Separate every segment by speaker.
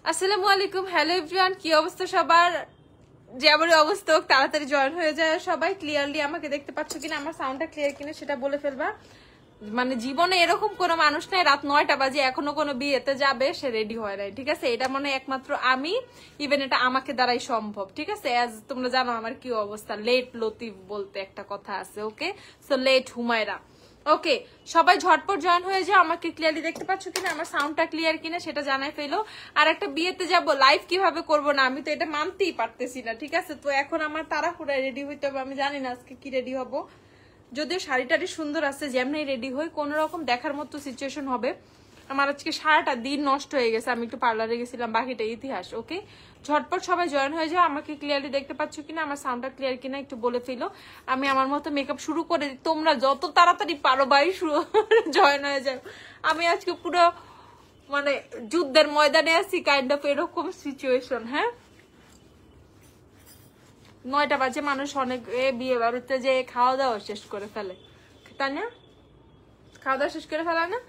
Speaker 1: আসসালামু আলাইকুম, hello everyone, কি অবস্থা সবার? যেমনই অবস্থা হোক তাড়াতাড়ি জয়েন হয়ে যায় সবাই। ক্লিয়ারলি আমাকে দেখতে পাচ্ছ কিনা, আমার সাউন্ডটা ক্লিয়ার কিনা সেটা বলে ফেলবা। মানে জীবনে এরকম কোনো মানুষ নাই রাত 9টা বাজে এখনো কোনো বিয়েতে যাবে সে রেডি হয় নাই, ঠিক আছে? এটা মনে একমাত্র আমি, ইভেন এটা আমাকে দ্বারাই সম্ভব, ঠিক আছে? অ্যাজ তোমরা জানো আমার কি অবস্থা, লেট লতিফ বলতে একটা কথা আছে, okay? So let Humaira. Okay, সবাই ঝটপট জয়েন হয়ে যাও। আমাকে ক্লিয়ারলি দেখতে পাচ্ছ কিনা, আমার সাউন্ডটা ক্লিয়ার কিনা সেটা জানাই ফেলো। আর একটা বিয়েতে যাব, লাইভ কিভাবে করব না আমি তো এটা মানতেই পারতেছি না, ঠিক আছে? তো এখন আমার তাড়াহুড়ায় রেডি হইতে হবে, আমি জানি না আজকে কি রেডি হব। যদিও শাড়িটারি সুন্দর আছে, যেমনি রেডি হই কোনো রকম দেখার মতো সিচুয়েশন হবে। আমার আজকে সারাটা দিন নষ্ট হয়ে গেছে, আমি একটু পার্লারে গেছিলাম, বাকিটা ইতিহাস। ওকে, ঝটপট সবাই জয়েন হয়ে যাও। আমাকে ক্লিয়ারলি দেখতে পাচ্ছ কিনা, আমার সাউন্ডটা ক্লিয়ার কিনা একটু বলে ফেলো। আমি আমার মতো মেকআপ শুরু করে দিই, তোমরা যত তাড়াতাড়ি পারো ভাই জয়েন হয়ে যাও। আমি আজকে পুরো মানে যুদ্ধের ময়দানে আছি, কাইন্ড অফ এরকম সিচুয়েশন। হ্যাঁ, 9টা বাজে, মানুষ অনেক বিয়ে বাড়িতে যে খাওয়া দাওয়া শেষ করে ফেলে, তাই না? খাওয়া দাওয়া শেষ করে ফেলে না?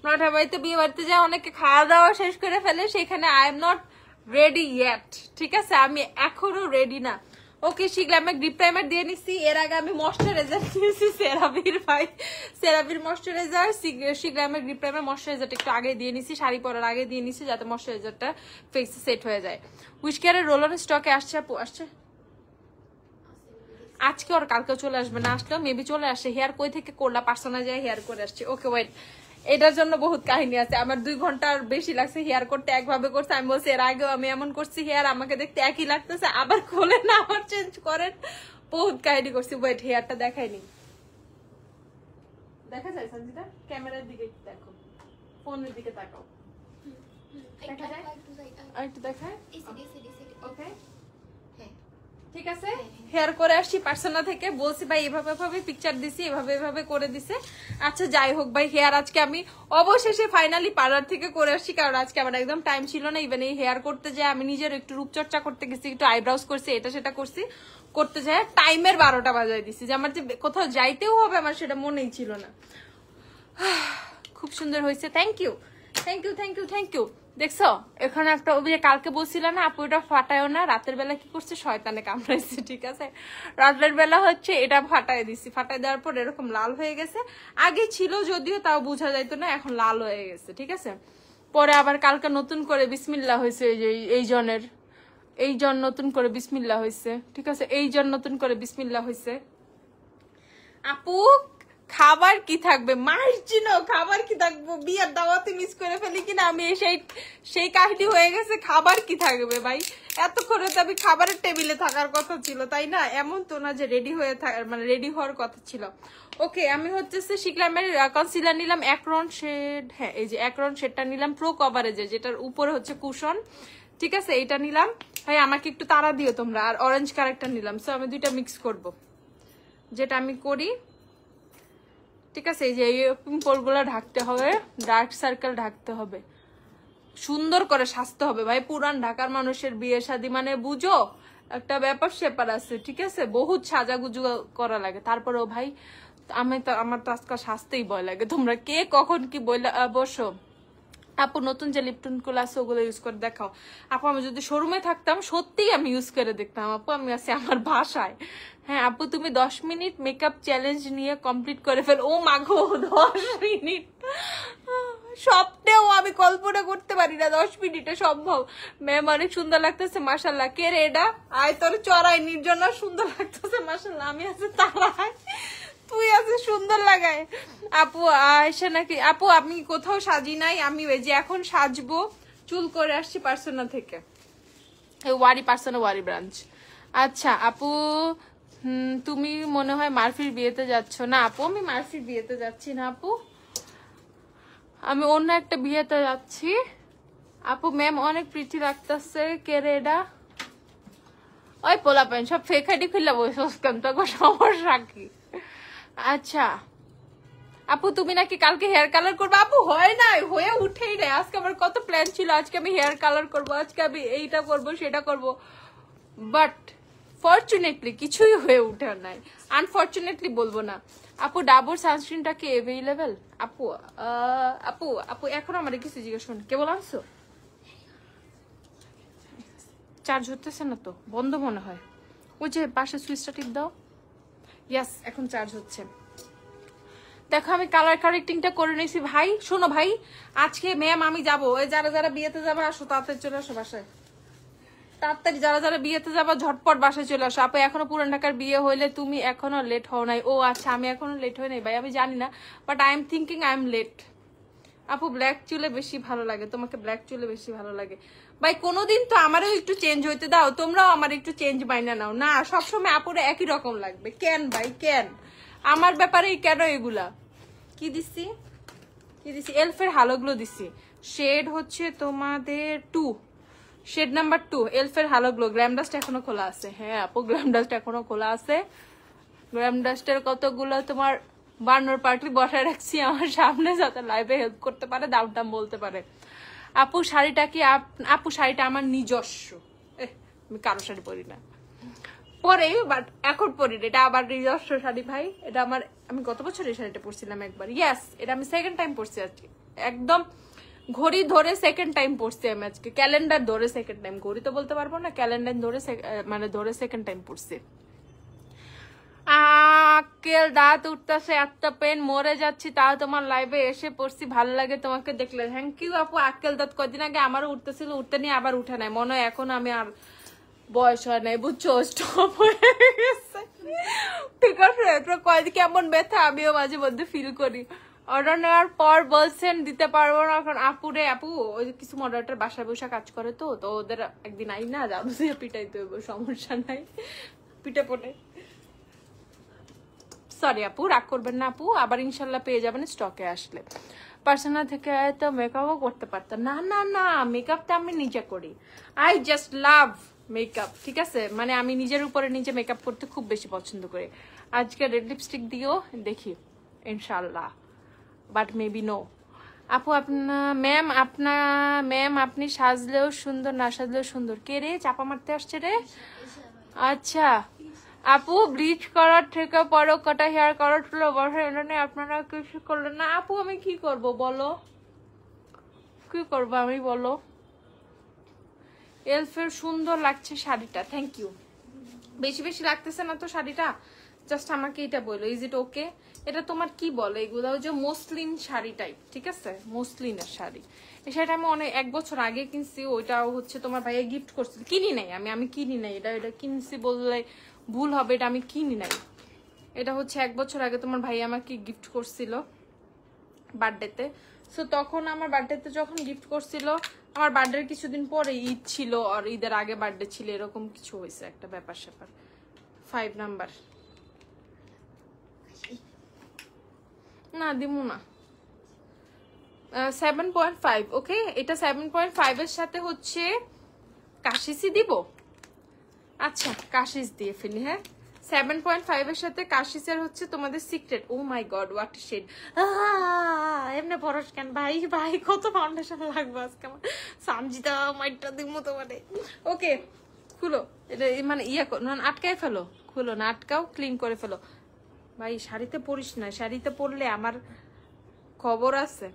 Speaker 1: 9টা বাড়িতে বিয়ে বাড়িতে যায় অনেকে খাওয়া দাওয়া শেষ করে ফেলে, সেখানে I am not ready yet, ঠিক আছে? আমি এখনো রেডি না। ওকে, শীঘ্র আমি গ্রিপ প্রাইমার দিয়ে নিচ্ছি, এর আগে আমি ময়শ্চারাইজার দিয়েছি সেরাভির, ভাই সেরাভির ময়শ্চারাইজার। শীঘ্র আমি গ্রিপ প্রাইমার ময়শ্চারাইজারটা একটু আগে দিয়ে নিছি, শাড়ি পরার আগে দিয়ে নিছি, যাতে ময়শ্চারাইজারটা ফেসে সেট হয়ে যায়। উইশকেয়ারের রোলন স্টকে আসছে আপু, আসছে আজকে, ওর কালকে চলে আসবে, না আসলেও মেবি চলে আসে। হেয়ার কই থেকে করলা? পার্সোনা যায় হেয়ার করে আসছে। ওকে ওয়েট, এটার জন্য বহুত কাহিনী আছে। আমার 2 ঘন্টার বেশি লাগছে হেয়ার করতে, একভাবে করছে। আমি বলছি এর আগেও আমি এমন করছি, হেয়ার আমাকে দেখতে একই লাগতেছে, আবার খোলেন না আবার চেঞ্জ করেন, বহুত কাহিনী করছি। ওয়েট, হেয়ারটা দেখাইনি, দেখা যায় সঞ্জিতা? ক্যামেরার দিকে দেখো, ফোনের দিকে তাকাও, দেখা যায়? আর একটু দেখায়, ওকে ঠিক আছে। হেয়ার করে আসছি পার্সোনা থেকে, বলছি ভাই এভাবে ভাবে পিকচার দিছি, এভাবে এভাবে করে দিছে। আচ্ছা যাই হোক ভাই, হেয়ার আজকে আমি অবশেষে ফাইনালি পার্লার থেকে করে আসছি, কারণ আজকে আমার একদম টাইম ছিল না। ইভেন এই হেয়ার করতে যায় আমি নিজের একটু রূপচর্চা করতে গেছি, একটু আইব্রাউজ করছি, এটা সেটা করছি, করতে যায় টাইমের 12টা বাজায় দিছি, যে আমার যে কোথাও যাইতেও হবে আমার সেটা মনেই ছিল না। খুব সুন্দর হয়েছে, thank you thank you thank you thank you. দেখছো এখানে একটা, ওই যে কালকে বলছিল না আপু এটা ফাটায়ও না, রাতের বেলা কি করছে, শয়তানে কামড়াইছে, ঠিক আছে? রাতের বেলা হচ্ছে এটা ফাটাই দিছি, ফাটাই দেওয়ার পর এরকম লাল হয়ে গেছে। আগে ছিল যদিও, তাও বোঝা যাইতো না, এখন লাল হয়ে গেছে, ঠিক আছে? পরে আবার কালকে নতুন করে বিসমিল্লাহ হয়েছে, এই জন নতুন করে বিসমিল্লাহ হয়েছে, ঠিক আছে? এই জন নতুন করে বিসমিল্লাহ হয়েছে। আপু খাবার কি থাকবে, মাস চিনো খাবার কি থাকবো, বিয়ের দাওয়াতে মিস করে ফেলি কিনা আমি, সেই কাহিনী হয়ে গেছে। খাবার কি থাকবে ভাই, এতক্ষণে তো আমি খাবারের টেবিলে থাকার কথা ছিল, তাই না? এমন তো না যে রেডি হয়ে মানে রেডি হওয়ার কথা ছিল। ওকে, আমি হচ্ছে শিখলামের কনসিলার নিলাম অ্যাক্রন শেড, হ্যাঁ এই যে অ্যাক্রন শেডটা নিলাম প্রো কভারেজে, যেটার উপরে হচ্ছে কুশন, ঠিক আছে? এটা নিলাম। ভাই আমাকে একটু তাড়া দিও তোমরা। আর অরেঞ্জ কারেক্টার নিলাম, সো আমি দুইটা মিক্স করব, যেটা আমি করি, ঠিক আছে? এই যে এই পিম্পল গুলো ঢাকতে হবে, ডার্ক সার্কেল ঢাকতে হবে, সুন্দর করে সাজতে হবে ভাই। পুরান ঢাকার মানুষের বিয়ে শাদী মানে বুঝো একটা ব্যাপার স্যাপার আছে, ঠিক আছে? বহুত সাজাগুজু করা লাগে। তারপরেও ভাই আমার তো আজকাল সাজতেই ভয় লাগে। তোমরা কে কখন কি বইলা বসো। আপু নতুন যে লিপটন গুলো আছে ওগুলো ইউজ করে দেখাও। আপু আমি যদি শোরুমে থাকতাম সত্যিই আমি ইউজ করে দেখতাম। আপু আমি আছি আমার বাসায়। হ্যাঁ আপু তুমি 10 মিনিট মেকআপ চ্যালেঞ্জ নিয়ে কমপ্লিট করে ফেল। ও মাগো 10 মিনিট, স্বপ্নেও আমি কল্পনা করতে পারি না 10 মিনিটে সম্ভব। ম্যাম অনেক সুন্দর লাগতেছে মাশাল্লাহ। কে রে এটা? আয় তোর চড়াই নির্জনা, সুন্দর লাগতেছে মাশাল্লাহ। আমি আছি তারাই, তুই আছে সুন্দর লাগায়। আপু আয়সা নাকি? আপু আমি কোথাও সাজি নাই, আমি ওই যে এখন সাজবো, চুল করে আসছি পার্সোনা থেকে, ওয়ারি পার্সোনা ওয়ারি ব্রাঞ্চ। আচ্ছা আপু তুমি মনে হয় মারফির বিয়েতে যাচ্ছ? না আপু আমি মারফির বিয়েতে যাচ্ছি না আপু, আমি অন্য একটা বিয়েতে যাচ্ছি। আপু ম্যাম অনেক প্রীতি লাগতেছে। কে রে এটা? ওই পোলা পেন সব ফেক আইডি খুললে বসে কেন, তোকে সমস্যা কি? আচ্ছা আপু তুমি নাকি কালকে হেয়ার কালার করবো? আপু হয় নাই, হয়ে উঠেই নাই। আজকে আমার কত প্ল্যান ছিল, আজকে আমি হেয়ার কালার করবো, আজকে আমি এইটা করবো সেটা করবো, বাট ফরচুনেটলি কিছুই হয়ে উঠে নাই। আনফরচুনেটলি বলবো না। আপু ডাবর সানস্ক্রিনটা কি অ্যাভেলেবেল? আপু আপু আপু এখন আমার কিছু জিজ্ঞেস করুন, কে বল আনছো? চার্জ হতেছে না তো, বন্ধ মনে হয়। ওই যে পাশে সুইচটা টিপ দাও। ইয়াস, এখন চার্জ হচ্ছে। দেখো আমি কালার কারেক্টিংটা করে নিয়েছি। ভাই শোনো ভাই, আজকে ম্যাম আমি যাবো, ওই যারা যারা বিয়েতে যাবে আসো, তাড়াতাড়ি চলে আসো বাসায়, তাড়াতাড়ি যারা যারা বিয়েতে যাবো ঝটপট বাসায় চলে আসো। আপু এখনো পুরান ঢাকার বিয়ে হইলে তুমি এখনো লেট হও নাই? ও আচ্ছা, আমি এখনো লেট হই নাই ভাই, আমি জানি না, but I am thinking I am late. আপু ব্ল্যাক চুলে বেশি ভালো লাগে, তোমাকে ব্ল্যাক চুলে বেশি ভালো লাগে ভাই। কোনোদিন তো আমারও একটু চেঞ্জ হইতে দাও, তোমরাও আমার একটু চেঞ্জ বাইনা নাও না। সবসময় আপুরে একই রকম লাগবে কেন ভাই, কেন আমার ব্যাপারে কেন এগুলা? কি দিছি, কি দিছি? এলফের হালোগুলো দিছি, শেড হচ্ছে তোমাদের 2, শেড নাম্বার 2 এলফের হালোগুলো। গ্ল্যাম ডাস্ট এখনো খোলা আছে। হ্যাঁ আপু গ্ল্যাম ডাস্ট এখনো খোলা আছে। গ্ল্যাম ডাস্টের কতগুলো তোমার বার্নার পার্টি বসায় রাখছি আমার সামনে, যাতে লাইভে হেল্প করতে পারে, দাম টাম বলতে পারে। আপু শাড়িটা কি আপু শাড়িটা আমার নিজস্ব, আমি কারো শাড়ি পরি না, পরে বাট এখন পরি না, এটা আমার নিজস্ব শাড়ি ভাই। এটা আমার, আমি গত বছর এই শাড়িটা পরছিলাম একবার। ইয়াস, এটা আমি সেকেন্ড টাইম পরছি আজকে, একদম ঘড়ি ধরে সেকেন্ড টাইম পরছি আমি আজকে, ক্যালেন্ডার ধরে সেকেন্ড টাইম, ঘড়ি তো বলতে পারবো না, ক্যালেন্ডার ধরে মানে ধরে সেকেন্ড টাইম পরছি। আক্কেল দাঁত উঠতেছে, এত পেন, মরে যাচ্ছি, তাও তোমার লাইভে এসে পড়ছি, ভালো লাগে তোমাকে দেখলে। থ্যাংক ইউ আপু। আক্কেল দাঁত কদিন আগে আমারও উঠতেছিল, উঠতে নিয়ে আবার উঠে নাই, মনে হয় এখন আমি আর বয়স হয় নাই, বুঝছো, স্টপ হয়ে গেছে। ঠিক আছে, কয়েকদিন কেমন ব্যথা আমিও মাঝে মধ্যে ফিল করি। অর্ডার নেওয়ার পর বলছেন দিতে পারবো না, কারণ আপুরে আপু ওই কিছু মডারেটার বাসায় বসে কাজ করে, তো ওদের একদিন আই না যাবো, পিটাইতে হইব, সমস্যা নাই, পিঠে পটে। সরি আপু, রাগ করবেন না আপু, আবার ইনশাল্লাহ পেয়ে যাবেন স্টকে আসলে। পার্সোনাল থেকে তো মেকআপও করতে পারতাম না। না না, মেকআপটা আমি নিজে করি, আই জাস্ট লাভ মেকআপ, ঠিক আছে, মানে আমি নিজের উপরে নিজে মেকআপ করতে খুব বেশি পছন্দ করি। আজকে রেড লিপস্টিক দিও দেখি ইনশাল্লাহ, বাট মেবি নো। আপু ম্যাম আপনি সাজলেও সুন্দর, না সাজলেও সুন্দর। কে রে চাপা মারতে আসছে রে? আচ্ছা আপু, ব্লিচ করার থেকে পরও কাটা হেয়ার করার ছিল বসে, এটা আপনারা কিছু করলেন না? আপু আমি কি করব বলো, কি করবো আমি বলো? এলফের সুন্দর লাগছে শাড়িটা, থ্যাংক ইউ। বেশি বেশি লাগতেছে না তো শাড়িটা? জাস্ট আমাকে এটা বলো, ইজ ইট ওকে? এটা তোমার কি বলে এগুলো, ওই যে মসলিন শাড়ি টাইপ, ঠিক আছে, মসলিনের শাড়ি। এই শাড়িটা আমি অনেক 1 বছর আগে কিনছি, ওইটাও হচ্ছে তোমার ভাইয়া গিফট করছিল, কিনি নাই আমি কিনি নাই, এটা কিনছি বললে ভুল হবে, এটা আমি কিনি নাই। এটা হচ্ছে 1 বছর আগে তোমার ভাই আমাকে গিফট করছিল বার্থডেতে। সো তখন আমার বার্থডেতে যখন গিফট করছিল, আমার বার্থডের কিছুদিন পরে ঈদ ছিল, আর ঈদের আগে বার্থডে ছিল, এরকম কিছু হয়েছে একটা ব্যাপার স্যাপার। 5 নাম্বার না দিমু না, 7.5 ওকে। এটা 7.5 এর সাথে হচ্ছে কাশিসি দিব। আচ্ছা কাশিস দিয়ে ফেলি। হ্যাঁ 7.5 এর সাথে কাশিসের হচ্ছে তোমাদের secret. Oh my god what a shade. এমনি পরশ কেন ভাই, ভাই কত ফাউন্ডেশন লাগবে আজকে আমার, সামজিদা মাইটটা দিমু তোমারে। ওকে খুলো এটা, মানে ইয়া আটকায় ফেলো, খুলো না আটকাও, ক্লিন করে ফেলো ভাই। শাড়িতে পরিস না, শাড়িতে পরলে আমার খবর আছে।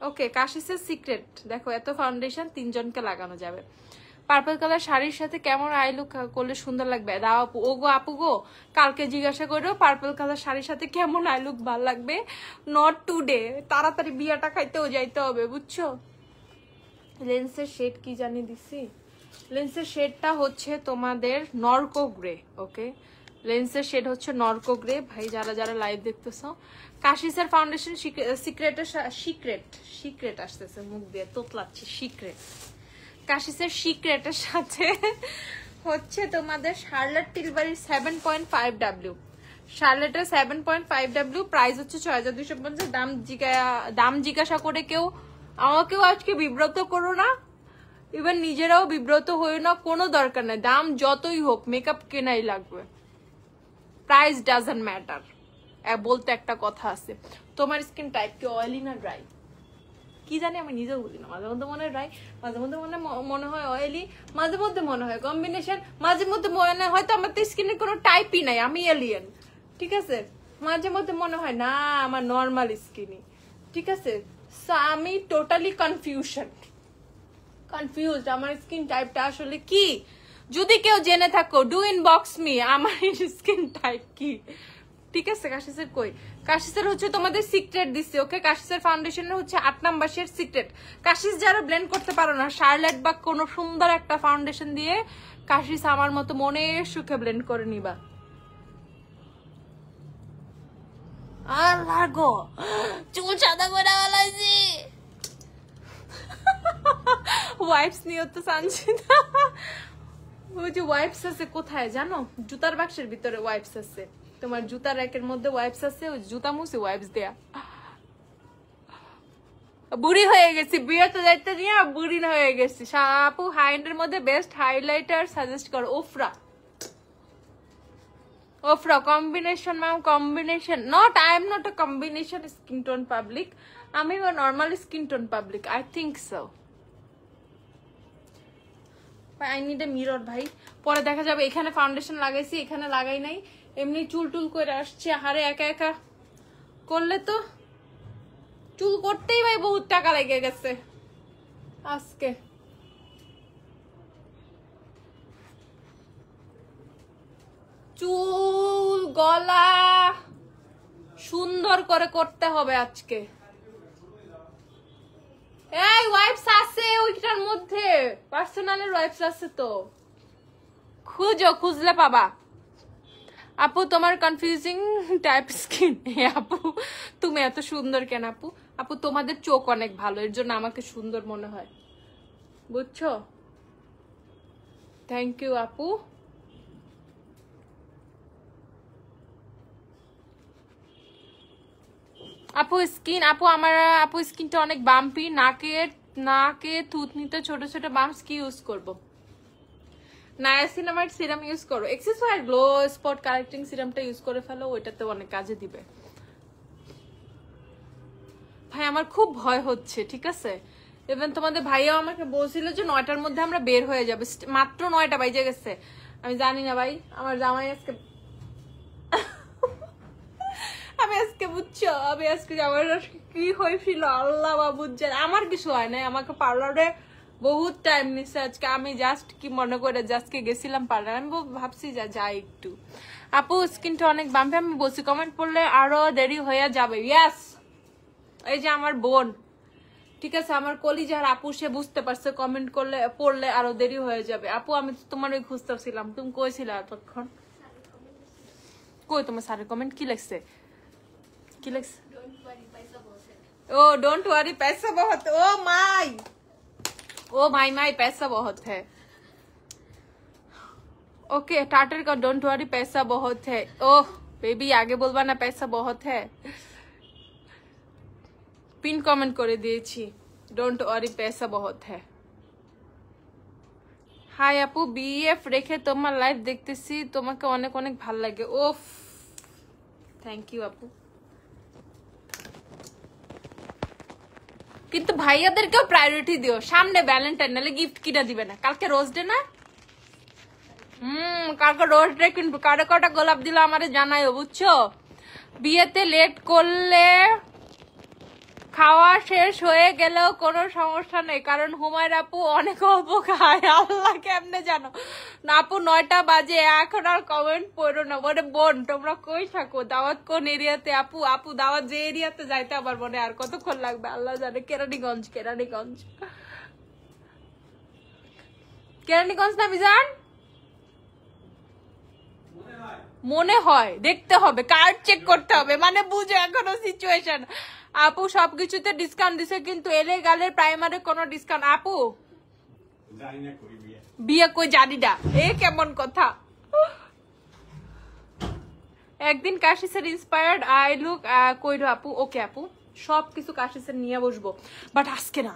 Speaker 1: ওকে কাশিসের সিক্রেট দেখো, এত ফাউন্ডেশন 3 জনকে লাগানো যাবে। পার্পল কালার শাড়ির সাথে কেমন আই লুক করলে সুন্দর লাগবে? দাও আপু, ও গো আপু গো, কালকে জিজ্ঞাসা করো পার্পল কালার শাড়ির সাথে কেমন আই লুক ভালো লাগবে, নট টুডে, তাড়াতাড়ি বিয়াটা খাইতেও যাইতে হবে বুঝছো। লেন্সের শেড কি জানি দিছি, লেন্সের শেডটা হচ্ছে তোমাদের নরকো গ্রে। ওকে লেন্সের শেড হচ্ছে নরকো গ্রে। ভাই যারা যারা লাইভ দেখতেছো, কাশিসের ফাউন্ডেশন সিক্রেট আসতেছে মুখ দিয়ে তোতলাচ্ছি, সিক্রেট কাশিসের সিক্রেটের সাথে হচ্ছে তোমাদের শার্লট টিলবারির 7.5W, শার্লটের 7.5W প্রাইস হচ্ছে 6250। দাম জিজ্ঞাসা করে কেউ আমাকেও আজকে বিব্রত করো না, ইভেন নিজেরাও বিব্রত হয়ে না, কোনো দরকার নাই, দাম যতই হোক মেকআপ কেনাই লাগবে, প্রাইস ডাজন্ট ম্যাটার। বলতে একটা কথা আছে, তোমার স্কিন টাইপ কি অয়েলি না ড্রাই কি জানি, আমি নিজেও বুঝি না, মাঝে মধ্যে মনে হয় ড্রাই, মাঝে মধ্যে মনে হয় অয়েলি, মাঝে মধ্যে মনে হয় কম্বিনেশন, মাঝে মধ্যে মনে হয় হয়তো আমার তো স্কিনের কোনো টাইপই নাই, আমি এলিয়েন, ঠিক আছে, মাঝে মধ্যে মনে হয় না আমার নর্মাল স্কিনই, ঠিক আছে। আমি টোটালি কনফিউজড আমার স্কিন টাইপটা আসলে কি। যদি কেউ জেনে থাকো ডু ইনবক্স মি আমার স্কিন টাইপ কি। ঠিক আছে কাশিসের কই, কাশিসের হচ্ছে তোমাদের সিক্রেট দিচ্ছে। ওকে কাশিসের ফাউন্ডেশনের হচ্ছে 8 নাম্বার শেড সিক্রেট। কাশিস যারা ব্লেন্ড করতে পারো না, শার্লেট বা কোনো সুন্দর একটা ফাউন্ডেশন দিয়ে কাশিস আমার মতো মনের সুখে ব্লেন্ড করে নিবা। আর লাগো চুল সাদা করে বলাইছি। ওয়াইপস নিয়ে তো সানজিদা, ওই যে ওয়াইপস আছে কোথায় জানো, জুতার বাক্সের ভিতরে ওয়াইপস আছে, তোমার জুতার র্যাকের মধ্যে ওয়াইপস আছে, ওই জুতা মুছে ওয়াইপস দেয়া। বুড়ি হয়ে গেছি, বিয়ে তো যাইতে নিয়ে বুড়ি হয়ে গেছি। আপু হাইন্ডের মধ্যে বেস্ট হাইলাইটার সাজেস্ট করো। Ofra, Ofra combination ma'am, combination not, I am not a combination skin tone public, আমি normal skin tone public, I think so. I need a mirror ভাই, পরে দেখা যাবে। এখানে ফাউন্ডেশন লাগাইছি, এখানে লাগাই নাই, এমনি চুল টুল করে আসছে। হারে একা একা করলে তো চুল করতেই ভাই বহুত টাকা লেগে গেছে আজকে। চুল গলা সুন্দর করে করতে হবে আজকে। এই ওয়াইপস আছে ওইটার মধ্যে, পার্সোনালের ওয়াইপস আছে তো, খুঁজো, খুঁজলে পাবা। আপু তোমার কনফিউজিং টাইপ স্কিন। আপু তুমি এত সুন্দর কেন আপু? আপু তোমাদের চোখ অনেক ভালো, এর জন্য আমাকে সুন্দর মনে হয়, বুঝছো? থ্যাংক ইউ আপু। আপু স্কিন, আপু আমার আপু স্কিনটা অনেক বাম্পি, নাকে থুতনিতে ছোট ছোট বাম্পস, কি ইউজ করবো? নায়াসিনামাইড সিরাম ইউজ করো, এক্সেসওয়ার গ্লো স্পট কারেক্টিং সিরামটা ইউজ করে ফেলো, ওইটাতে অনেক কাজে দিবে। ভাই আমার খুব ভয় হচ্ছে, ঠিক আছে? ইভেন তোমাদের ভাইয়াও আমাকে বলছিল যে 9টার মধ্যে আমরা বের হয়ে যাবে, মাত্র 9টা বাজে গেছে। আমি জানি না ভাই, আমার জামাই আজকে আমি আজকে বুঝছো, আমি আজকে আমার কি হয়েছিল আল্লাহ বাবুর জানে, আমার কিছু হয় নাই, আমাকে পার্লারে বহুত টাইম নিচ্ছে আজকে। আমি জাস্ট কি মনে করে জাস্টকে গেছিলাম পার্লার, আমি ভাবছি যাই একটু। আপু স্কিনটা অনেক বাম্পি, আমি বলছি কমেন্ট পড়লে আরো দেরি হয়ে যাবে। ইয়াস, এই যে আমার বোন, ঠিক আছে, আমার কলিজার আপু, সে বুঝতে পারছে কমেন্ট করলে পড়লে আরো দেরি হয়ে যাবে। আপু আমি তো তোমার ওই খুঁজতেছিলাম, তুমি কইছিলে এতক্ষণ, কই তোমার স্যারের কমেন্ট কি লাগছে? কি লাগছে? ও डोंट वरी पैसा बहुत, ओ माई पैसा बहुत है। ओके टाटर का डोंट वरी पैसा बहुत है। ओह बेबी आगे बोलबा ना पैसा बहुत है। पिन कमेंट করে দিয়েছি, डोंट वरी पैसा बहुत है। হাই আপু, বিএফ রেখে তোমার লাইভ দেখতেছি, তোমাকে অনেক অনেক ভালো লাগে। ওফ থ্যাংক ইউ আপু। কিন্তু ভাইয়াদেরকেও প্রায়োরিটি দিও, সামনে ভ্যালেন্টাইন, নাহলে গিফট কিনা দিবে না। কালকে রোজ ডে না, কালকে রোজ ডে, কিন্তু কারে কটা গোলাপ দিল আমারে জানাইও, বুঝছো? বিয়েতে লেট করলে খাওয়া শেষ হয়ে গেলেও কোনো সমস্যা নেই, কারণ হুমায়ুন আপু অনেক অল্প খায়। আল্লাহ কেমনে জানো না আপু, 9টা বাজে, এখন আর কমেন্ট পড়ো না। বলে বোন তোমরা কই থাকো, দাওয়াত কোন এরিয়াতে? আপু আপু দাওয়াত যে এরিয়াতে যাইতে আবার মনে আর কতক্ষণ লাগবে আল্লাহ জানে। কেরানীগঞ্জ, কেরানীগঞ্জ, কেরানীগঞ্জ না বিজান? মনে হয়, দেখতে হবে, কার্ড চেক করতে হবে, মানে বুঝো এখনো সিচুয়েশন। আপু সবকিছুতে ডিসকাউন্ট দিছে, কিন্তু এলে গালের প্রাইমারে কোনো ডিসকাউন্ট? আপু বিয়ে কই জানি না, এ কেমন কথা? একদিন কাশিসের ইন্সপায়ার্ড আই লুক কইরো আপু। ওকে আপু, সবকিছু কাশিসের নিয়ে বসবো, বাট আজকে না,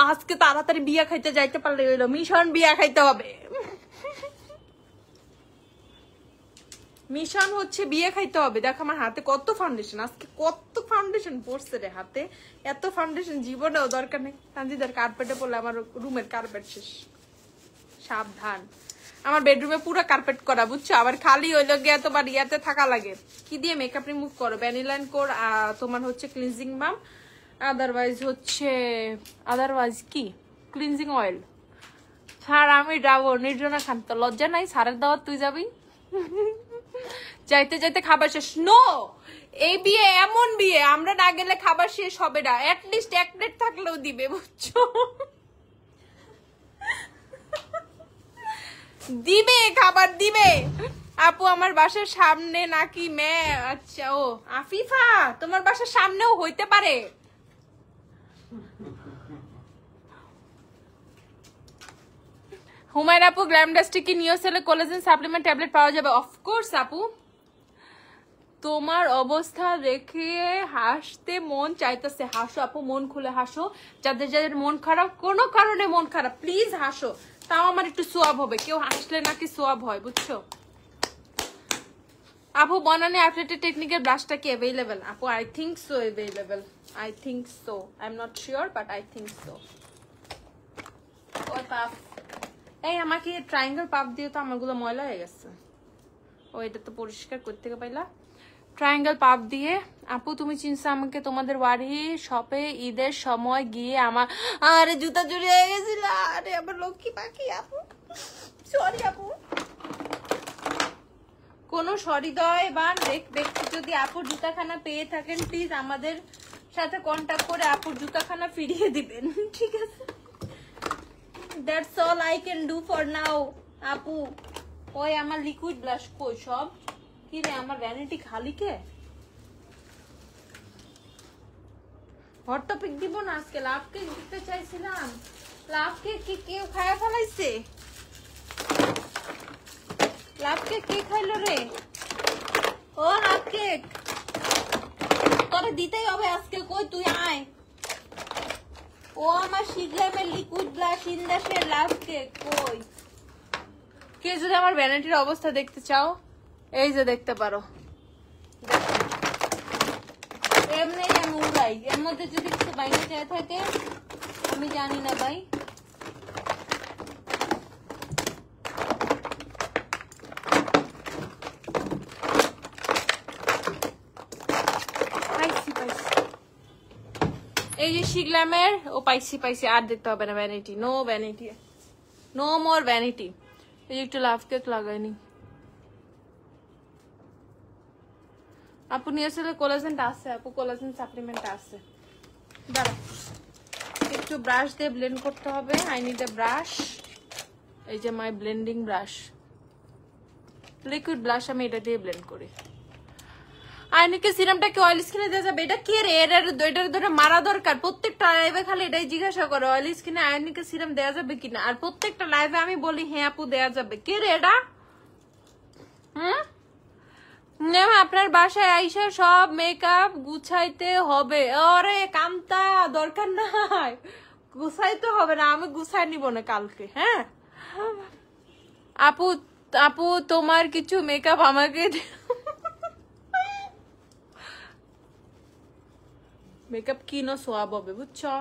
Speaker 1: আজকে তাড়াতাড়ি বিয়া খাইতে যাইতে পারলে হইলো, মিশন বিয়া খাইতে হবে। মিশন হচ্ছে বিয়ে খাইতে হবে। দেখো আমার হাতে কত ফাউন্ডেশন, আজকে কত ফাউন্ডেশন পড়ছে রে হাতে, এত ফাউন্ডেশন জীবনেও দরকার নেই। তানজিদার কার্পেটে পড়লে আমার রুমের কার্পেট শেষ, সাবধান। আমার বেডরুমে পুরো কার্পেট করা, বুঝছো? আবার খালি হইলো গিয়া তোমার ইয়াতে থাকা লাগে। কি দিয়ে মেকআপ রিমুভ করো? ভ্যানিলা কোর, তোমার হচ্ছে ক্লিনজিং বাম, আদারওয়াইজ কি ক্লিনজিং অয়েল, স্যার আমি যাবো নির্জনা খান, তো লজ্জা নাই? স্যারের দাওয়াত তুই যাবি? যাইতে যাইতে খাবার শেষ। নো, এই বিয়ে এমন বিয়ে আমরা না গেলে খাবার শেষ হবে না, অ্যাটলিস্ট 1 প্লেট থাকলেও দিবে, বুঝছো? দিবে, খাবার দিবে। আপু আমার বাসার সামনে নাকি? আচ্ছা, ও আফিফা তোমার বাসার সামনেও হইতে পারে। হুমায়রা আপু গ্ল্যামডাস্টিক কি নিওসেলে কোলাজেন সাপ্লিমেন্ট ট্যাবলেট পাওয়া যাবে? অফকোর্স আপু, তোমার অবস্থা দেখে হাসতে মন চাইতেছে। হাসো আপু, মন খুলে হাসো। যাদের যাদের মন খারাপ, কোনো কারণে মন খারাপ, প্লিজ হাসো, তাও আমার একটু সোয়াব হবে। কেউ হাসলে নাকি সোয়াব হয়, বুঝছো? আপু বনানি অ্যাফলেটেড টেকনিকের ব্রাশটা কি অ্যাভেলেবেল? আপু I think so available, I think so, I am not sure but I think so. ওই পাপ, এই আমাকে ট্রায়াঙ্গেল পাপ দিয়ে তো আমারগুলো ময়লা হয়ে গেছে। ও এটা তো পরিষ্কার করতে পাইলা। ট্রায়াঙ্গেল পাপ দিয়ে। আপু তুমি চিনছো আমাকে? তোমাদের বাড়ি শপে ঈদের সময় গিয়ে আমার আরে জুতা চুরি হয়ে গেছিল। আরে আমার লক্ষ্মী পাখি আপু, সরি আপু। কোনো সহৃদয় বা ব্যক্তি যদি আপুর জুতাখানা পেয়ে থাকেন, প্লিজ আমাদের সাথে কন্টাক্ট করে আপুর জুতাখানা ফিরিয়ে দিবেন, ঠিক আছে? That's all I can do for now, আপু। ওই আমার লিকুইড ব্লাশ কই সব? কি রে, আমার ভ্যানিটি খালি কে? হট টপিক দিব না আজকে, লাভ কেক দিতে চাইছিলাম। লাভ কেক কি কেউ খায়া ফেলাইছে? লাভ কেক কে খাইলো রে? ও লাভ কেক তোরে দিতেই হবে আজকে, কই তুই আয়। ও আমার শিগলামের লিকুইড ব্লাশ ইন্দাসের লাভ কেক কই? কে যদি আমার ভ্যানিটির অবস্থা দেখতে চাও, এই যে দেখতে পারো। এমনি আমি উড়াই, এর মধ্যে যদি কিছু বাইরে চায় থাকে আমি জানি না ভাই। এই যে শিগলামের, ও পাইছি, আর দেখতে হবে না vanity, no vanity, no more vanity. এই যে একটু লাভ কেক লাগাইনি। আপু নিয়ে আসলে কোলাজেন আছে, আপু কোলাজেন সাপ্লিমেন্ট আছে। দাঁড়া, একটু ব্রাশ দিয়ে ব্লেন্ড করতে হবে। I need A brush. এই যে মাই ব্লেন্ডিং ব্রাশ, লিকুইড ব্লাশ, আমি এটা দিয়ে ব্লেন্ড করি। আইনিকে সিরামটা কি অয়েল স্কিনে দেওয়া যাবে? এটা কে রে? এটার ধরে মারা দরকার। প্রত্যেকটা লাইভে খালি এটাই জিজ্ঞাসা করে, অয়েল স্কিনে আইনিকে সিরাম দেওয়া যাবে কিনা। আর প্রত্যেকটা লাইভে আমি বলি হ্যাঁ আপু দেওয়া যাবে। কে রে এটা? আপনার বাসায় আইসা সব মেকআপ গুছাইতে হবে। আরে কামতা, দরকার নাই, গুছাইতে হবে না, আমি গুছাই নিব না কালকে। হ্যাঁ আপু, আপু তোমার কিছু মেকআপ আমাকে মেকআপ কিনো সোয়াব হবে, বুঝছো?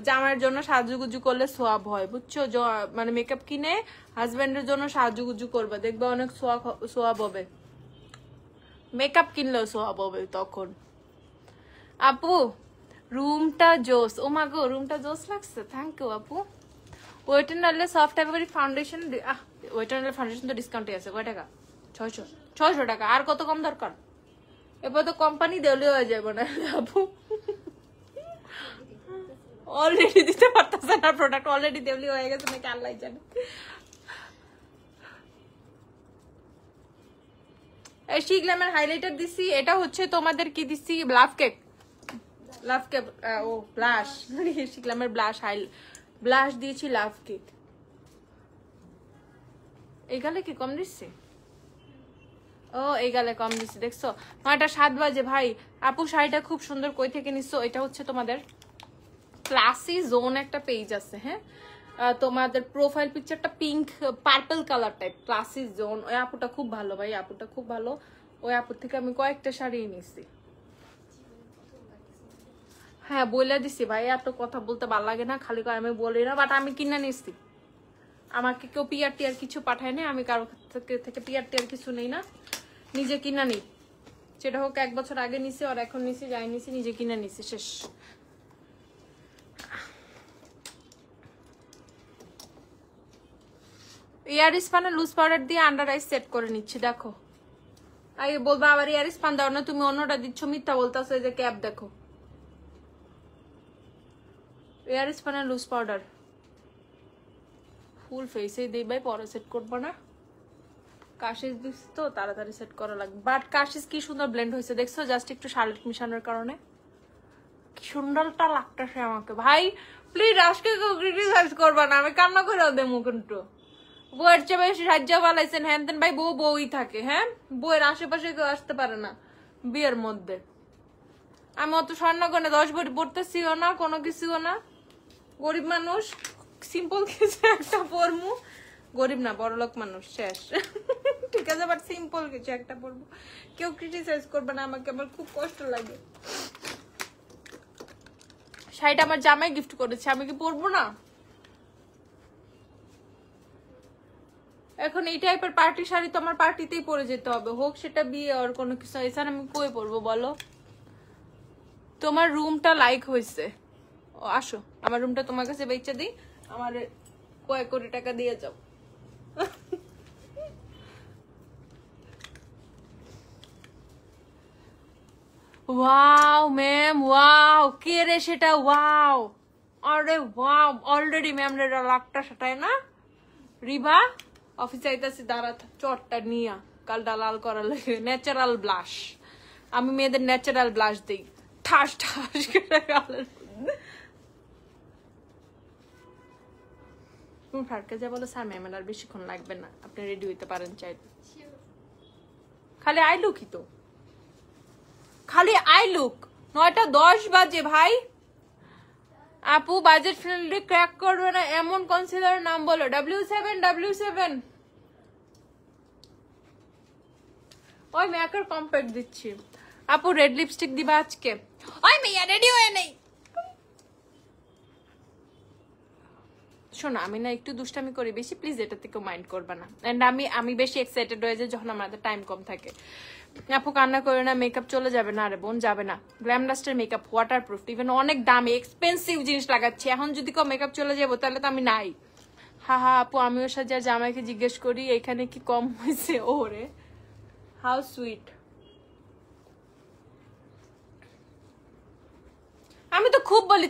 Speaker 1: জামাইয়ের জন্য সাজুগুজু করলে সোয়াব হয়, বুঝছো? মানে মেকআপ কিনে হাজবেন্ডের জন্য সাজুগুজু করবে, দেখবে অনেক সোয়াব হবে। মেকআপ কিনলেও সোয়াব হবে তখন। আপু রুমটা জোস। ও মা গো, রুমটা জোস লাগছে, থ্যাংক ইউ আপু। ওয়েট এন্ড নালে soft every foundation, wet and foundation তো ডিসকাউন্টে আছে। কয় টাকা? 600 টাকা। আর কত কম দরকার? এবার তো কোম্পানি দেওয়ালে হয়ে যাবে না আপু। অলরেডি দিতে পারতেছে না, প্রোডাক্ট অলরেডি দেওয়ালি হয়ে গেছে নাকি আল্লাহ জানে। এই শিগলামের হাইলাইটার দিছি। এটা হচ্ছে তোমাদের কি দিছি? লাভ কেক, লাভ কেক, ও ব্লাশ, শিগলামের ব্লাশ দিয়েছি, লাভ কেক। এই গালে কি কম দিচ্ছি? ও এই গালে কম দিচ্ছি, দেখছো? 9:07 বাজে ভাই। আপু শাড়িটা খুব সুন্দর, কই থেকে নিচ্ছ? এটা হচ্ছে তোমাদের ক্লাসি জোন একটা পেজ আছে, হ্যাঁ, তোমাদের প্রোফাইল পিকচারটা pink purple colour type, classy zone. ওই আপুটা খুব ভালো ভাই, আপুটা খুব ভালো। ওই আপুর থেকে আমি কয়েকটা শাড়ি নিছি। হ্যাঁ বলে দিছি ভাই, এত কথা বলতে ভালো লাগে না, খালি আমি বলি না, বাট আমি কিনে নিছি। আমাকে কেউ পিআর টিআর কিছু পাঠায় না, আমি কারো থেকে পিআর টিআর কিছু নেই না, নিজে কিনা নিই। সেটা হোক 1 বছর আগে নিছি আর এখন নিছি, যাই নিছি, নিজে কিনে নিছি, শেষ। এয়ার স্পানে লুজ পাউডার দিয়ে আন্ডার আই সেট করে নিচ্ছি। দেখো আগে বলবা আবার এয়ার স্পান দাও না, তুমি অন্যটা দিচ্ছ, মিথ্যা বলতেছো। এই যে ক্যাপ দেখো, এয়ার স্পানে লুজ পাউডার ফুল ফেসে দিই ভাই, পরে সেট করবো না। কাশিস দিচ্ছি তো তাড়াতাড়ি সেট করা লাগবে। বাট কাশিস কি সুন্দর ব্লেন্ড হয়েছে দেখছো, জাস্ট একটু শার্লেট মিশানোর কারণে কি সুন্দরটা লাগতেছে আমাকে। ভাই প্লিজ আজকে কেউ ক্রিটিসাইজ করবা না, আমি কান্না করে দেবো কিন্তু। বউয়ের চেয়ে বেশি সাহায্য পালাইছেন হ্যান তেন ভাই, বউই থাকে। হ্যাঁ, বউয়ের আশেপাশে কেউ আসতে পারে না বিয়ের মধ্যে। আমি অত স্বর্ণ করে 10 ভরি পড়তেছিও না, কোনো কিছুও না, গরিব মানুষ, সিম্পল কিছু একটা পরমু। গরিব না বড়লোক মানুষ, শেষ। ঠিক আছে, বাট সিম্পল কিছু একটা পরবো। কেউ ক্রিটিসাইজ করবে না আমাকে, আমার খুব কষ্ট লাগে। শাড়িটা আমার জামাই গিফট করেছে, আমি কি পরবো না? এখন এই টাইপের পার্টি শাড়ি তো আমার পার্টিতেই পরে যেতে হবে, হোক সেটা বিয়ে আর কোনো কিছু। এছাড়া আমি কই পরবো বলো? তোমার রুমটা লাইক হয়েছে, আসো আমার রুমটা তোমার কাছে বেচে দিই, আমার কয়েক কোটি টাকা দিয়ে যাও। ওয়াও ম্যাম, ওয়াও, কে রে সেটা? ওয়াও, আরে ওয়াও, অলরেডি ম্যাম রে লাখটা সেটাই না। রিবা অফিসে আইতাছি, দাঁড়া চটটা নিয়া কালটা লাল করা লাগে। ন্যাচারাল ব্লাশ, আমি মেয়েদের ন্যাচারাল ব্লাশ দিই, ঠাস ঠাস করে গালের। তুমি ফারকে যা বলো, স্যার ম্যাম আর বেশিক্ষণ লাগবে না, আপনি রেডি হইতে পারেন চাইলে। খালি আই লুকই তো, খালি আই লুক। 9:10 বাজে ভাই। আপু বাজেট ফ্রেন্ডলি ক্র্যাক করবে না এমন কনসিলারের নাম বলো। W7 ওই মেকার কম্প্যাক্ট দিচ্ছি। আপু রেড লিপস্টিক দিবা আজকে? ওই মেয়া রেডি হয়ে নেই। শোনো, আমি না একটু দুষ্টামি করি বেশি, প্লিজ এটা থেকে মাইন্ড করবে না। এন্ড আমি বেশি এক্সাইটেড হয়ে যাই যখন আমাদের টাইম কম থাকে। আপু কান্না করে না, মেকআপ চলে যাবে না। আরে বোন যাবে না, গ্ল্যামডাস্টের মেকআপ ওয়াটারপ্রুফ, ইভেন অনেক দামি এক্সপেন্সিভ জিনিস লাগাচ্ছি। এখন যদি কেউ মেকআপ চলে যাবো তাহলে তো আমি নাই। হা হা আপু, আমিও সাজা জামাইকে জিজ্ঞেস করি এখানে কি কম হয়েছে। ওরে হাউ সুইট। আমি তো খুব বলি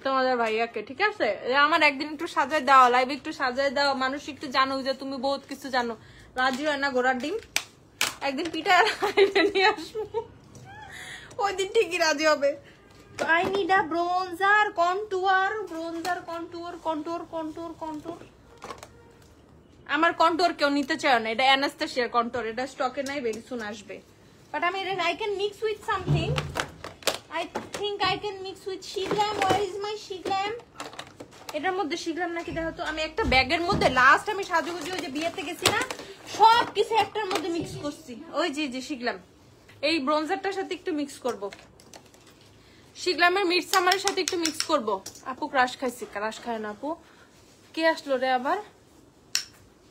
Speaker 1: তোমাদের ভাইয়াকে, ঠিক আছে, আমার একদিন একটু সাজায় দাও, লাইভ একটু সাজায় দাও, মানুষ একটু জানো যে তুমি বহুত কিছু জানো। রাজি হয় না ঘোড়ার ডিম, একদিন পিঠা নিয়ে আসবো, ওই দিন ঠিকই রাজি হবে। I need a bronzer contour. আমার কন্টুর কেউ নিতে চায় না, এটা অ্যানাস্তাসিয়ার কন্টুর, এটা স্টকে নাই, ভেরি সুন আসবে। বাট আমি I can mix with something. I think I can mix with Shiglam. Where is my Shiglam? এটার মধ্যে শিখলাম নাকি দেখো তো। আমি একটা ব্যাগের মধ্যে লাস্ট আমি সাজুগুজু ওই যে বিয়েতে গেছি না, সব কিছু একটার মধ্যে মিক্স করছি। ওই যে শিখলাম, এই ব্রোঞ্জারটার সাথে একটু মিক্স করব, শিখলামের মিড সামারের সাথে একটু মিক্স করব। আপু ক্রাশ খাইছি, ক্রাশ খায় না আপু। কে আসলো রে আবার?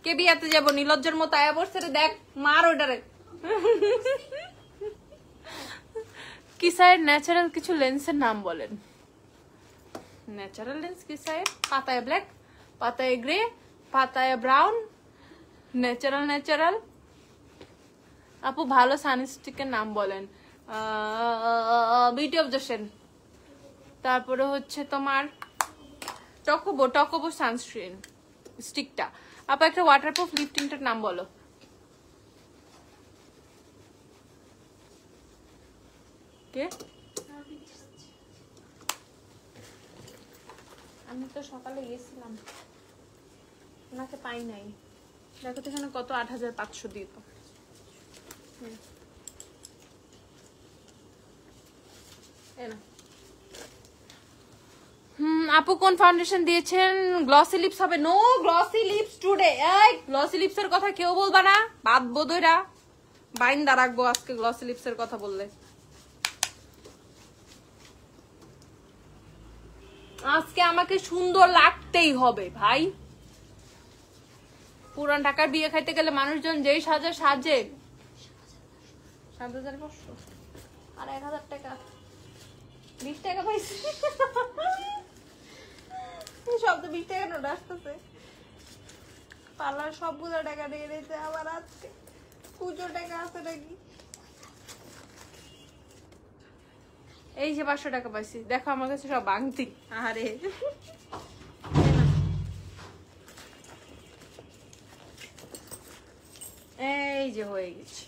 Speaker 1: কে বিয়াতে যাবো নিলজ্জের মতো আয়া বসছে রে, দেখ মার ওটারে। কিসায়ের ন্যাচারাল কিছু লেন্সের নাম বলেন। ন্যাচারাল লেন্স কিসায়ের? পাতায় ব্ল্যাক, পাতায় গ্রে, পাতায় ব্রাউন, ন্যাচারাল। আপু ভালো সানস্টিকের নাম বলেন। বিউটি অফ জোসেন, তারপরে হচ্ছে তোমার টকোবো সানস্ক্রিন স্টিকটা। আপু একটা ওয়াটারপ্রুফ লিফটিংটার নাম বলো। কে? আমি তো সকালে গেছিলাম, ওনাকে পাই নাই। দেখো তো এখানে কত, 8500 দিয়ে তো। আপু কোন ফাউন্ডেশন দিয়েছেন? গ্লসি লিপস হবে। No glossy lips today. এই গ্লসি লিপস এর কথা কেউ বলবা না, বাদবো দইরা বাইন্দা রাখবো আজকে গ্লসি লিপস এর কথা বললে। আজকে আমাকে সুন্দর লাগতেই হবে ভাই। পুরান ঢাকার বিয়ে খাইতে গেলে মানুষজন যেই সাজে 7,500 আর 1,000 টাকা, 20 টাকা পাইছি। সব তো 20 টাকা নোট আসতেছে। পার্লার সবগুলো টাকা দিয়ে দিয়েছে আবার আজকে পুজো টাকা আছে নাকি। এই যে 500 টাকা পাইছি, দেখো আমার কাছে সব বাংতি। আরে এই যে হয়ে গেছে।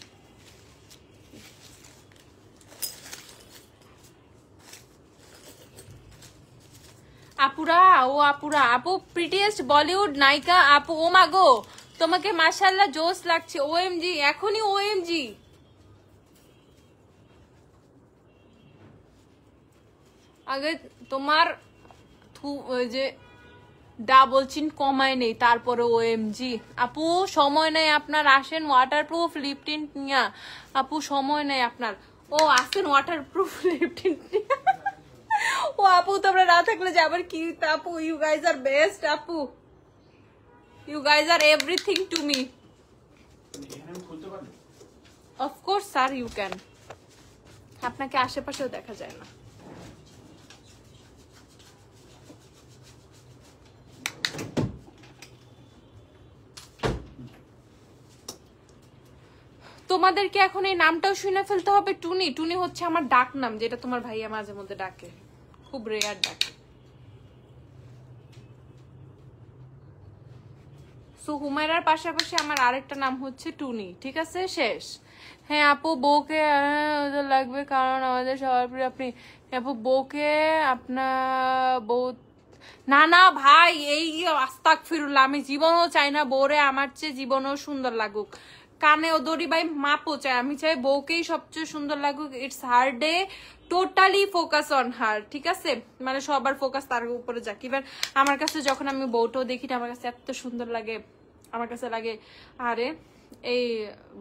Speaker 1: আপুরা ও আপুরা, আপু প্রিটিয়েস্ট বলিউড নায়িকা আপু, ও মা গো তোমাকে মাশাআল্লাহ জোস লাগছে, ওএমজি, এখনই ওএমজি। আগে তোমার যে ডাবল চিন কমায় নেই, তারপরে ওএমজি। আপু সময় নেই আপনার, আসেন ওয়াটারপ্রুফ লিপ টিন্ট নিয়া। আপু সময় নেই আপনার, ও আসেন ওয়াটারপ্রুফ লিপ টিন্ট নিয়া। ও আপু তোমরা না থাকলে যে আবার কি আপু, ইউ গাইজ আর বেস্ট আপু, you guys are everything to me. Of course sir you can, আপনাকে আশেপাশেও দেখা যায় না। তোমাদেরকে এখন এই নামটাও শুনে ফেলতে হবে, টুনি। টুনি হচ্ছে আমার ডাক নাম, যেটা তোমার ভাইয়া মাঝে মধ্যে ডাকে, খুব রেয়ার ডাকে। সো হুমায়রার পাশাপাশি আমার আরেকটা নাম হচ্ছে টুনি, ঠিক আছে, শেষ। হ্যাঁ আপু বউকে লাগবে, কারণ আমাদের সবার প্রিয় আপনি। আপু বউকে আপনার বউ, না না ভাই, এই আস্তাগফিরুল্লাহ, আমি জীবনও চাই না বউরে আমার চেয়ে জীবনও সুন্দর লাগুক। কানে ও দড়ি ভাই মাপও চাই, আমি চাই বউকেই সবচেয়ে সুন্দর লাগুক। It's her day, totally focus on her, ঠিক আছে, মানে সবার ফোকাস তার উপরে যাক। ইভেন আমার কাছে যখন আমি বউটাও দেখি না, আমার কাছে এত সুন্দর লাগে, আমার কাছে লাগে আরে এই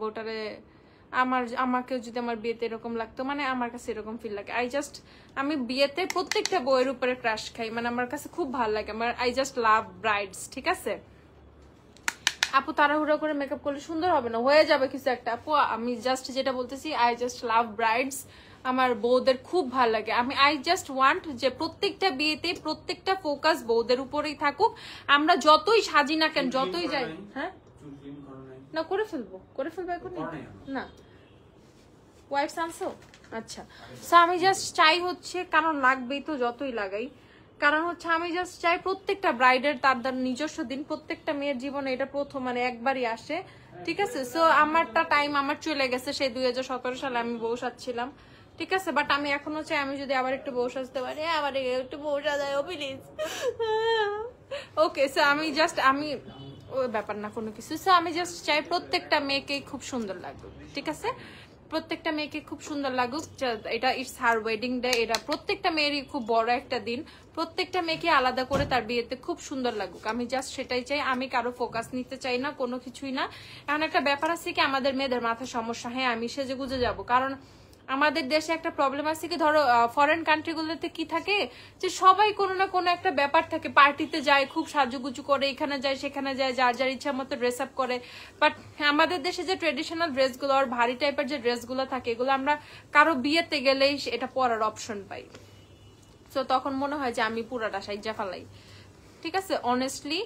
Speaker 1: বউটারে আমাকে যদি আমার বিয়েতে এরকম লাগতো, মানে আমার কাছে এরকম ফিল লাগে। আমি বিয়েতে প্রত্যেকটা বউয়ের উপরে ক্রাশ খাই, মানে আমার কাছে খুব ভালো লাগে। আমার আই জাস্ট লাভ ব্রাইডস, ঠিক আছে। আপু তাড়াহুড়া করে মেকআপ করলে সুন্দর হবে না, হয়ে যাবে কিছু একটা। আপু আমি জাস্ট যেটা বলতেছি, আই জাস্ট লাভ ব্রাইডস, আমার বউদের খুব ভালো লাগে। আই জাস্ট ওয়ান্ট যে প্রত্যেকটা বিয়েতে প্রত্যেকটা ফোকাস বউদের উপরেই থাকুক। আমরা যতই সাজি না কেন, যতই যাই, হ্যাঁ না করে ফেলবো এখন না, ওয়াইটস আনছো, আচ্ছা। সো আমি জাস্ট চাই হচ্ছে, কারণ লাগবেই তো যতই লাগাই, কারণ হচ্ছে আমি জাস্ট চাই প্রত্যেকটা ব্রাইডের তার নিজস্ব দিন, প্রত্যেকটা মেয়ের জীবনে এটা প্রথম, মানে একবারই আসে, ঠিক আছে। সো আমারটা টাইম আমার চলে গেছে, সেই 2017 সালে আমি বউ সাজছিলাম, ঠিক আছে। বাট আমি এখনো চাই আমি যদি আবার একটু বউ সাজতে পারি, আবার একটু বউ সাজাই প্লিজ। ওকে, সো আমি ওই ব্যাপার না কোনো কিছু। সো আমি জাস্ট চাই প্রত্যেকটা মেয়েকে খুব সুন্দর লাগুক, ঠিক আছে, প্রত্যেকটা মেয়েকে খুব সুন্দর লাগুক। এটা ইটস হার ওয়েডিং ডে, এটা প্রত্যেকটা মেয়েরই খুব বড় একটা দিন, প্রত্যেকটা মেয়েকে আলাদা করে তার বিয়েতে খুব সুন্দর লাগুক। আমি জাস্ট সেটাই চাই, আমি কারো ফোকাস নিতে চাই না, কোনো কিছুই না। এমন একটা ব্যাপার আছে কি, আমাদের মেয়েদের মাথায় সমস্যা, হ্যাঁ আমি সেজে গুজে যাবো, কারণ আমাদের দেশে একটা প্রবলেম আছে কি, ধরো ফরেন কান্ট্রিগুলোতে কি থাকে যে সবাই কোনো না কোনো একটা ব্যাপার থাকে, পার্টিতে যায় খুব সাজুগুজু করে, এখানে যায় সেখানে যায়, যার যার ইচ্ছা মতো ড্রেস আপ করে। বাট আমাদের দেশে যে ট্রেডিশনাল ড্রেসগুলো আর ভারী টাইপের যে ড্রেসগুলো থাকে, এগুলো আমরা কারো বিয়েতে গেলেই এটা পরার অপশন পাই। তো তখন মনে হয় যে আমি পুরাটা সাইজা ফেলাই, ঠিক আছে, অনেস্টলি।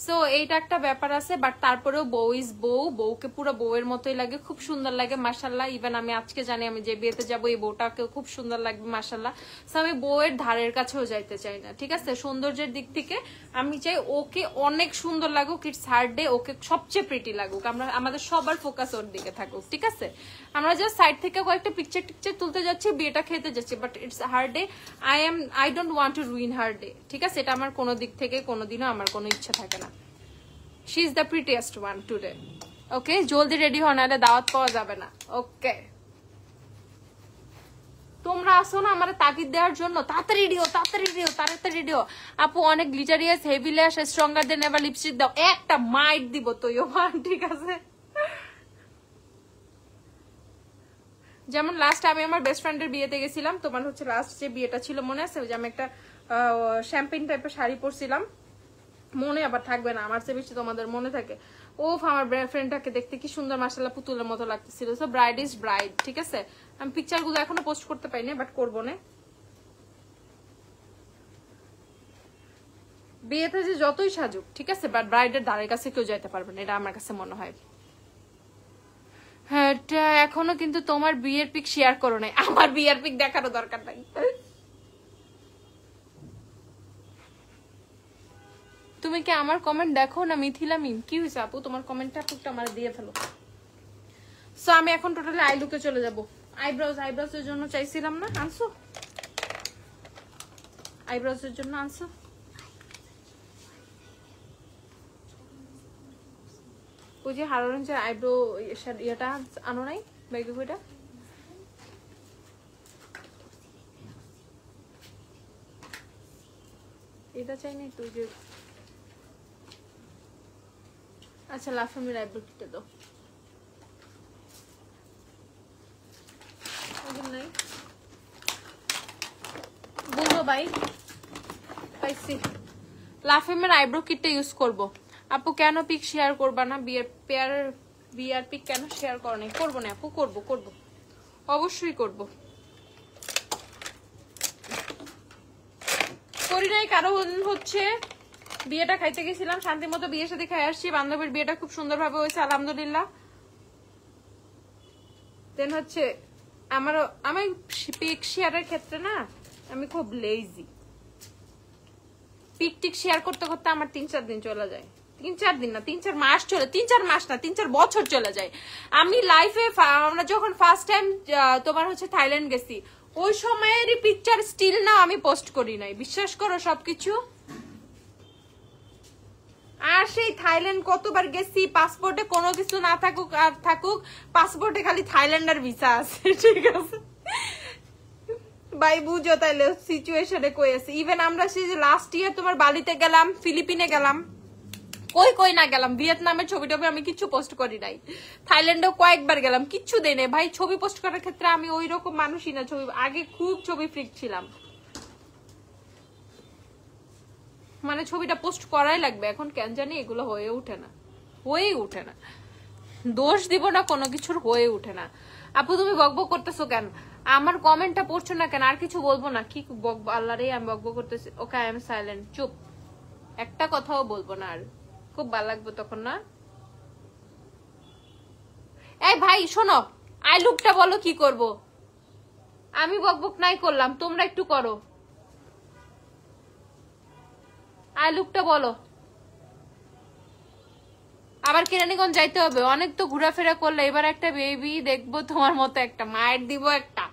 Speaker 1: সো এইটা একটা ব্যাপার আছে। বাট তারপরেও বউ ইজ বউ, বউকে পুরো বউয়ের মতোই লাগে, খুব সুন্দর লাগে মাশাল্লাহ। ইভেন আমি আজকে জানি আমি যে বিয়েতে যাবো, এই বউটাকেও খুব সুন্দর লাগবে মাশাল্লাহ। সো আমি বউয়ের ধারের কাছেও যাইতে চাই না, ঠিক আছে, সৌন্দর্যের দিক থেকে আমি চাই ওকে অনেক সুন্দর লাগুক, ইটস হার ডে, ওকে সবচেয়ে প্রিটি লাগুক, আমাদের সবার ফোকাস ওর দিকে থাকুক, ঠিক আছে। আমরা জাস্ট সাইড থেকে কয়েকটা পিকচার টিকচার তুলতে যাচ্ছি, বিয়েটা খেতে যাচ্ছি, but it's her day. I don't want to ruin her day, ঠিক আছে। এটা আমার কোনো দিক থেকে কোনোদিনও আমার কোনো ইচ্ছা থাকে না। She is the prettiest one today, okay. জলদি রেডি হন, নাহলে দাওয়াত পাওয়া যাবে না, ওকে। তোমরা আসো না আমার তাগিদ দেওয়ার জন্য, তাড়াতাড়ি রেডি হও, তাড়াতাড়ি রেডি হও, তাড়াতাড়ি রেডি হও। আপু অনেক গ্লিটারিয়াস হেভি ল্যাশ স্ট্রঙ্গার দেন এবার লিপস্টিক দাও, একটা মাইট দিব তো, ঠিক আছে। যেমন লাস্ট আমি আমার বেস্ট ফ্রেন্ডের বিয়েতে গেছিলাম, তোমার হচ্ছে লাস্ট যে বিয়েটা ছিল মনে আছে, যে আমি একটা শ্যাম্পেন টাইপের শাড়ি পরছিলাম, মনে আবার থাকবে না, আমার চেয়ে বেশি তোমাদের মনে থাকে। আমার ফ্রেন্ডটাকে দেখতে কি সুন্দর মাশাআল্লাহ পুতুলের মতো লাগতেছিল। সো ব্রাইড ইজ ব্রাইড, ঠিক আছে। আমি পিকচারগুলো এখনো পোস্ট করতে পারিনি, বাট করবো না। বিয়েতে যে যতই সাজুক, ঠিক আছে, বাট ব্রাইডের দ্বারের কাছে কেউ যাইতে পারবে না, এটা আমার কাছে মনে হয়। হ্যাঁ, এখনো কিন্তু তোমার বিয়ের পিক শেয়ার করো নাই। আমার বিয়ের পিক দেখারও দরকার নাই। তুমি কি আমার কমেন্ট দেখো না মিথিলা মিম? কি হয়েছে আপু, তোমার কমেন্টটা একটু আমার দিয়ে ফেলো। সো আমি এখন টোটালি আই লুকে চলে যাব। আইব্রাউজ এর জন্য চাইছিলাম না, আনছো? আইব্রাউজ এর জন্য আনছো? ওই যে হারারঞ্জের আইব্রো ইয়েটা আনো নাই ব্যাগে কইটা? এটা চাই নাই তুই যে। আচ্ছা লাফামির আইব্রো কিটটা দাও। নাই বলবো ভাই, পাইছি। লাফামির আইব্রো কিটটা ইউজ করবো। আপু কেন পিক শেয়ার করবা না? বিয়ার পিক কেন শেয়ার করো নাই? করবো না আপু, করবো অবশ্যই করবো। করি নাই কারণ হচ্ছে বিয়েটা খাইতে গেছিলাম, শান্তি মতো বিয়ের সাথে খাই আসছি। বান্ধবীর বিয়েটা খুব সুন্দরভাবে হয়েছে আলহামদুলিল্লাহ। দেন হচ্ছে আমি পিক শেয়ারের ক্ষেত্রে না আমি খুব লেজি। পিক টিক শেয়ার করতে করতে আমার 3-4 দিন চলে যায়। 3-4 দিন না, 3-4 মাস চলে, 3-4 মাস না, 3-4 বছর চলে যায়। আমি লাইফে আমরা যখন ফার্স্ট টাইম তোমার হচ্ছে থাইল্যান্ড গেছি, ওই সময়েরই পিকচার স্টিল না আমি পোস্ট করি নাই, বিশ্বাস করো সবকিছু। আর সেই থাইল্যান্ড কতবার গেছি, পাসপোর্টে কোনো কিছু না থাকুক আর থাকুক, পাসপোর্টে খালি থাইল্যান্ডের ভিসা আছে, ঠিক আছে ভাই বুঝো তাইলে সিচুয়েশনে কই আছে। ইভেন আমরা সেই যে লাস্ট ইয়ার তোমার বালিতে গেলাম, ফিলিপিনে গেলাম, কই না গেলাম, ভিয়েতনামের ছবি টবি আমি কিচ্ছু পোস্ট করি নাই। থাইল্যান্ডেও কয়েকবার গেলাম, কিচ্ছু দেই নাই ভাই। ছবি পোস্ট করার ক্ষেত্রে আমি ওই রকম মানুষই না। ছবি আগে খুব ছবি ফ্রিক ছিলাম, মানে ছবিটা পোস্ট করাই লাগবে। এখন কেন জানি এগুলো হয়ে ওঠে না। দোষ দিব না কোনো কিছুর, হয়ে ওঠে না। আপু তুমি বকবক করতেছো কেন? আমার কমেন্টটা পড়ছো না কেন? আর কিছু বলবো না? কি বকবো? আল্লাহ রে, আমি বকবক করতেছি। ওকে আই এম সাইলেন্ট, চুপ, একটা কথাও বলবো না। আর খুব ভালো লাগবে তখন না। এই ভাই শোনো, আই লুকটা বলো কি করব? আমি বকবক নাই করলাম, তোমরা একটু করো। আই লুকটা বলো। আবার কেরানীগঞ্জ যাইতে হবে, অনেক তো ঘোরাফেরা করলে। এবার একটা বেবি দেখবো তোমার মতো, একটা মায়ের দিব একটা,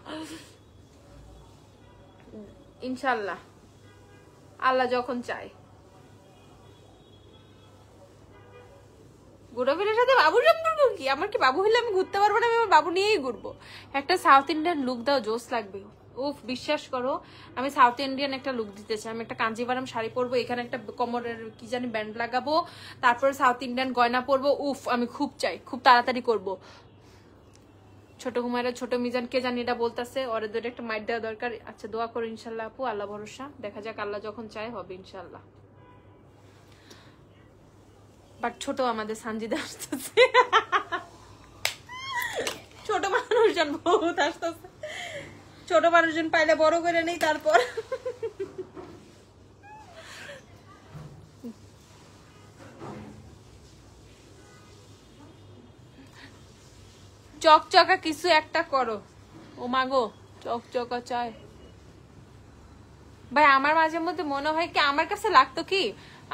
Speaker 1: ইনশাল্লাহ, আল্লাহ যখন চায়। ঘোরাফেরার সাথে বাবুর সম্পর্ক কি? আমার কি বাবু হইলে আমি ঘুরতে পারবো না? আমি আমার বাবু নিয়েই ঘুরবো। একটা সাউথ ইন্ডিয়ান লুক দাও, জোস লাগবে। উফ, বিশ্বাস করো আমি সাউথ ইন্ডিয়ান একটা লুক দিতে চাই। আমি একটা কাঞ্জিভারাম শাড়ি পরবো, এখানে একটা কোমরের কি জানি ব্যান্ড লাগাবো, তারপর সাউথ ইন্ডিয়ান গয়না পরবো। উফ, আমি খুব চাই, খুব তাড়াতাড়ি করবো। ছোট হুমায়রা, ছোট মিজান, কে জানি এটা বলতেছে, ওরে দুটো একটা মাইট দেওয়া দরকার। আচ্ছা দোয়া করো ইনশাল্লাহ আপু, আল্লাহ ভরসা, দেখা যাক, আল্লাহ যখন চায় হবে ইনশাল্লাহ। বাট ছোট আমাদের সানজিদা আসতেছে, ছোট মানুষজন বহুত আসতেছে। ছোট মানুষজন পাইলে বড় করে নেই, তারপর চকচকা কিছু একটা করো। ও মাগো, চকচকা চায় ভাই। আমার মাঝে মধ্যে মনে হয় কি, আমার কাছে লাগতো কি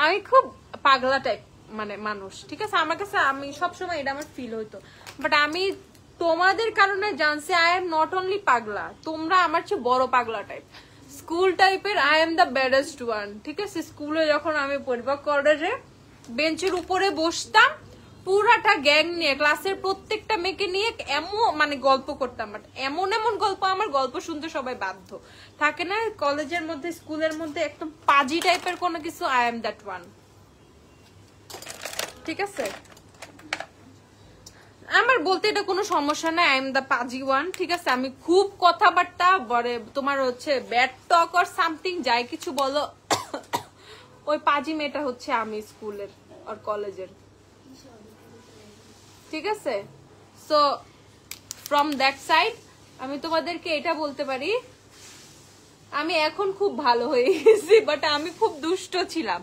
Speaker 1: আমি খুব পাগলা টাইপ মানে মানুষ, ঠিক আছে, আমার কাছে আমি সবসময় এটা আমার ফিল হইতো। বাট আমি তোমাদের কারণে জানছি আই এম নট অনলি পাগলা, তোমরা আমার চেয়ে বড় পাগলা টাইপ, স্কুল টাইপের। আই এম দ্য বেডেস্ট ওয়ান, ঠিক আছে। স্কুলে যখন আমি পড়বা কলেজে বেঞ্চের উপরে বসতাম, পুরাটা গ্যাং নিয়ে, ক্লাসের প্রত্যেকটা মেয়েকে নিয়ে এমন মানে গল্প করতাম। বাট এমন গল্প, আমার গল্প শুনতে সবাই বাধ্য থাকে না কলেজের মধ্যে, স্কুলের মধ্যে একদম পাজি টাইপের কোনো কিছু। আই এম দ্যাট ওয়ান, ঠিক আছে। আমার বলতে এটা কোনো সমস্যা নাই, আই এম দ্য পাজি ওয়ান, ঠিক আছে। আমি খুব কথাবার্তা বলে তোমার হচ্ছে ব্যাড টক অর সামথিং, যাই কিছু বলো, ওই পাজি মেয়েটা হচ্ছে আমি স্কুলের আর কলেজের, ঠিক আছে। সো ফ্রম দ্যাট সাইড আমি তোমাদেরকে এটা বলতে পারি, আমি এখন খুব ভালো হয়ে গেছি, বাট আমি খুব দুষ্ট ছিলাম।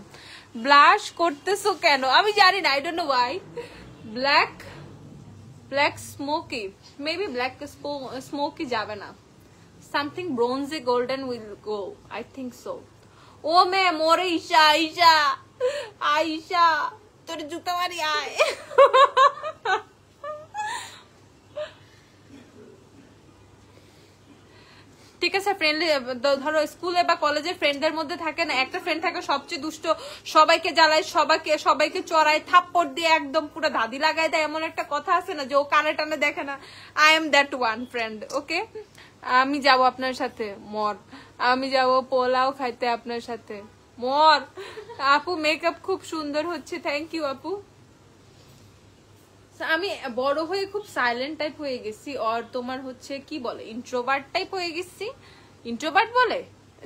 Speaker 1: ব্লাশ করতেছো কেন? আমি জানি না, I don't know why. Black smoky, maybe black smoky যাবে না, সামথিং ব্রোঞ্জে golden will go, I think so. ও ম্যাম, ওরে ঈশা, ঈশা আইসা তোর জুতা মারি আয়। ঠিক আছে, ফ্রেন্ডলি ধরো স্কুলে বা কলেজে ফ্রেন্ডদের মধ্যে থাকে না, একটা ফ্রেন্ড থাকে সবচেয়ে দুষ্ট, সবাইকে জ্বালায়, সবাইকে চড়ায়, থাপ্পড় দিয়ে একদম পুরো ধাদি লাগাই দেয়, এমন একটা কথা আছে না যে ও কানে টানে দেখে না। I am that one friend. Okay, আমি যাব আপনার সাথে মর, আমি যাব পোলাও খাইতে আপনার সাথে মর। আপু মেকআপ খুব সুন্দর হচ্ছে, থ্যাংক ইউ আপু। আমি বড় হয়ে খুব সাইলেন্ট টাইপ হয়ে গেছি, আর তোমার হচ্ছে কি বলে ইন্ট্রোভার্ট টাইপ হয়ে গেছি। ইন্ট্রোভার্ট বলে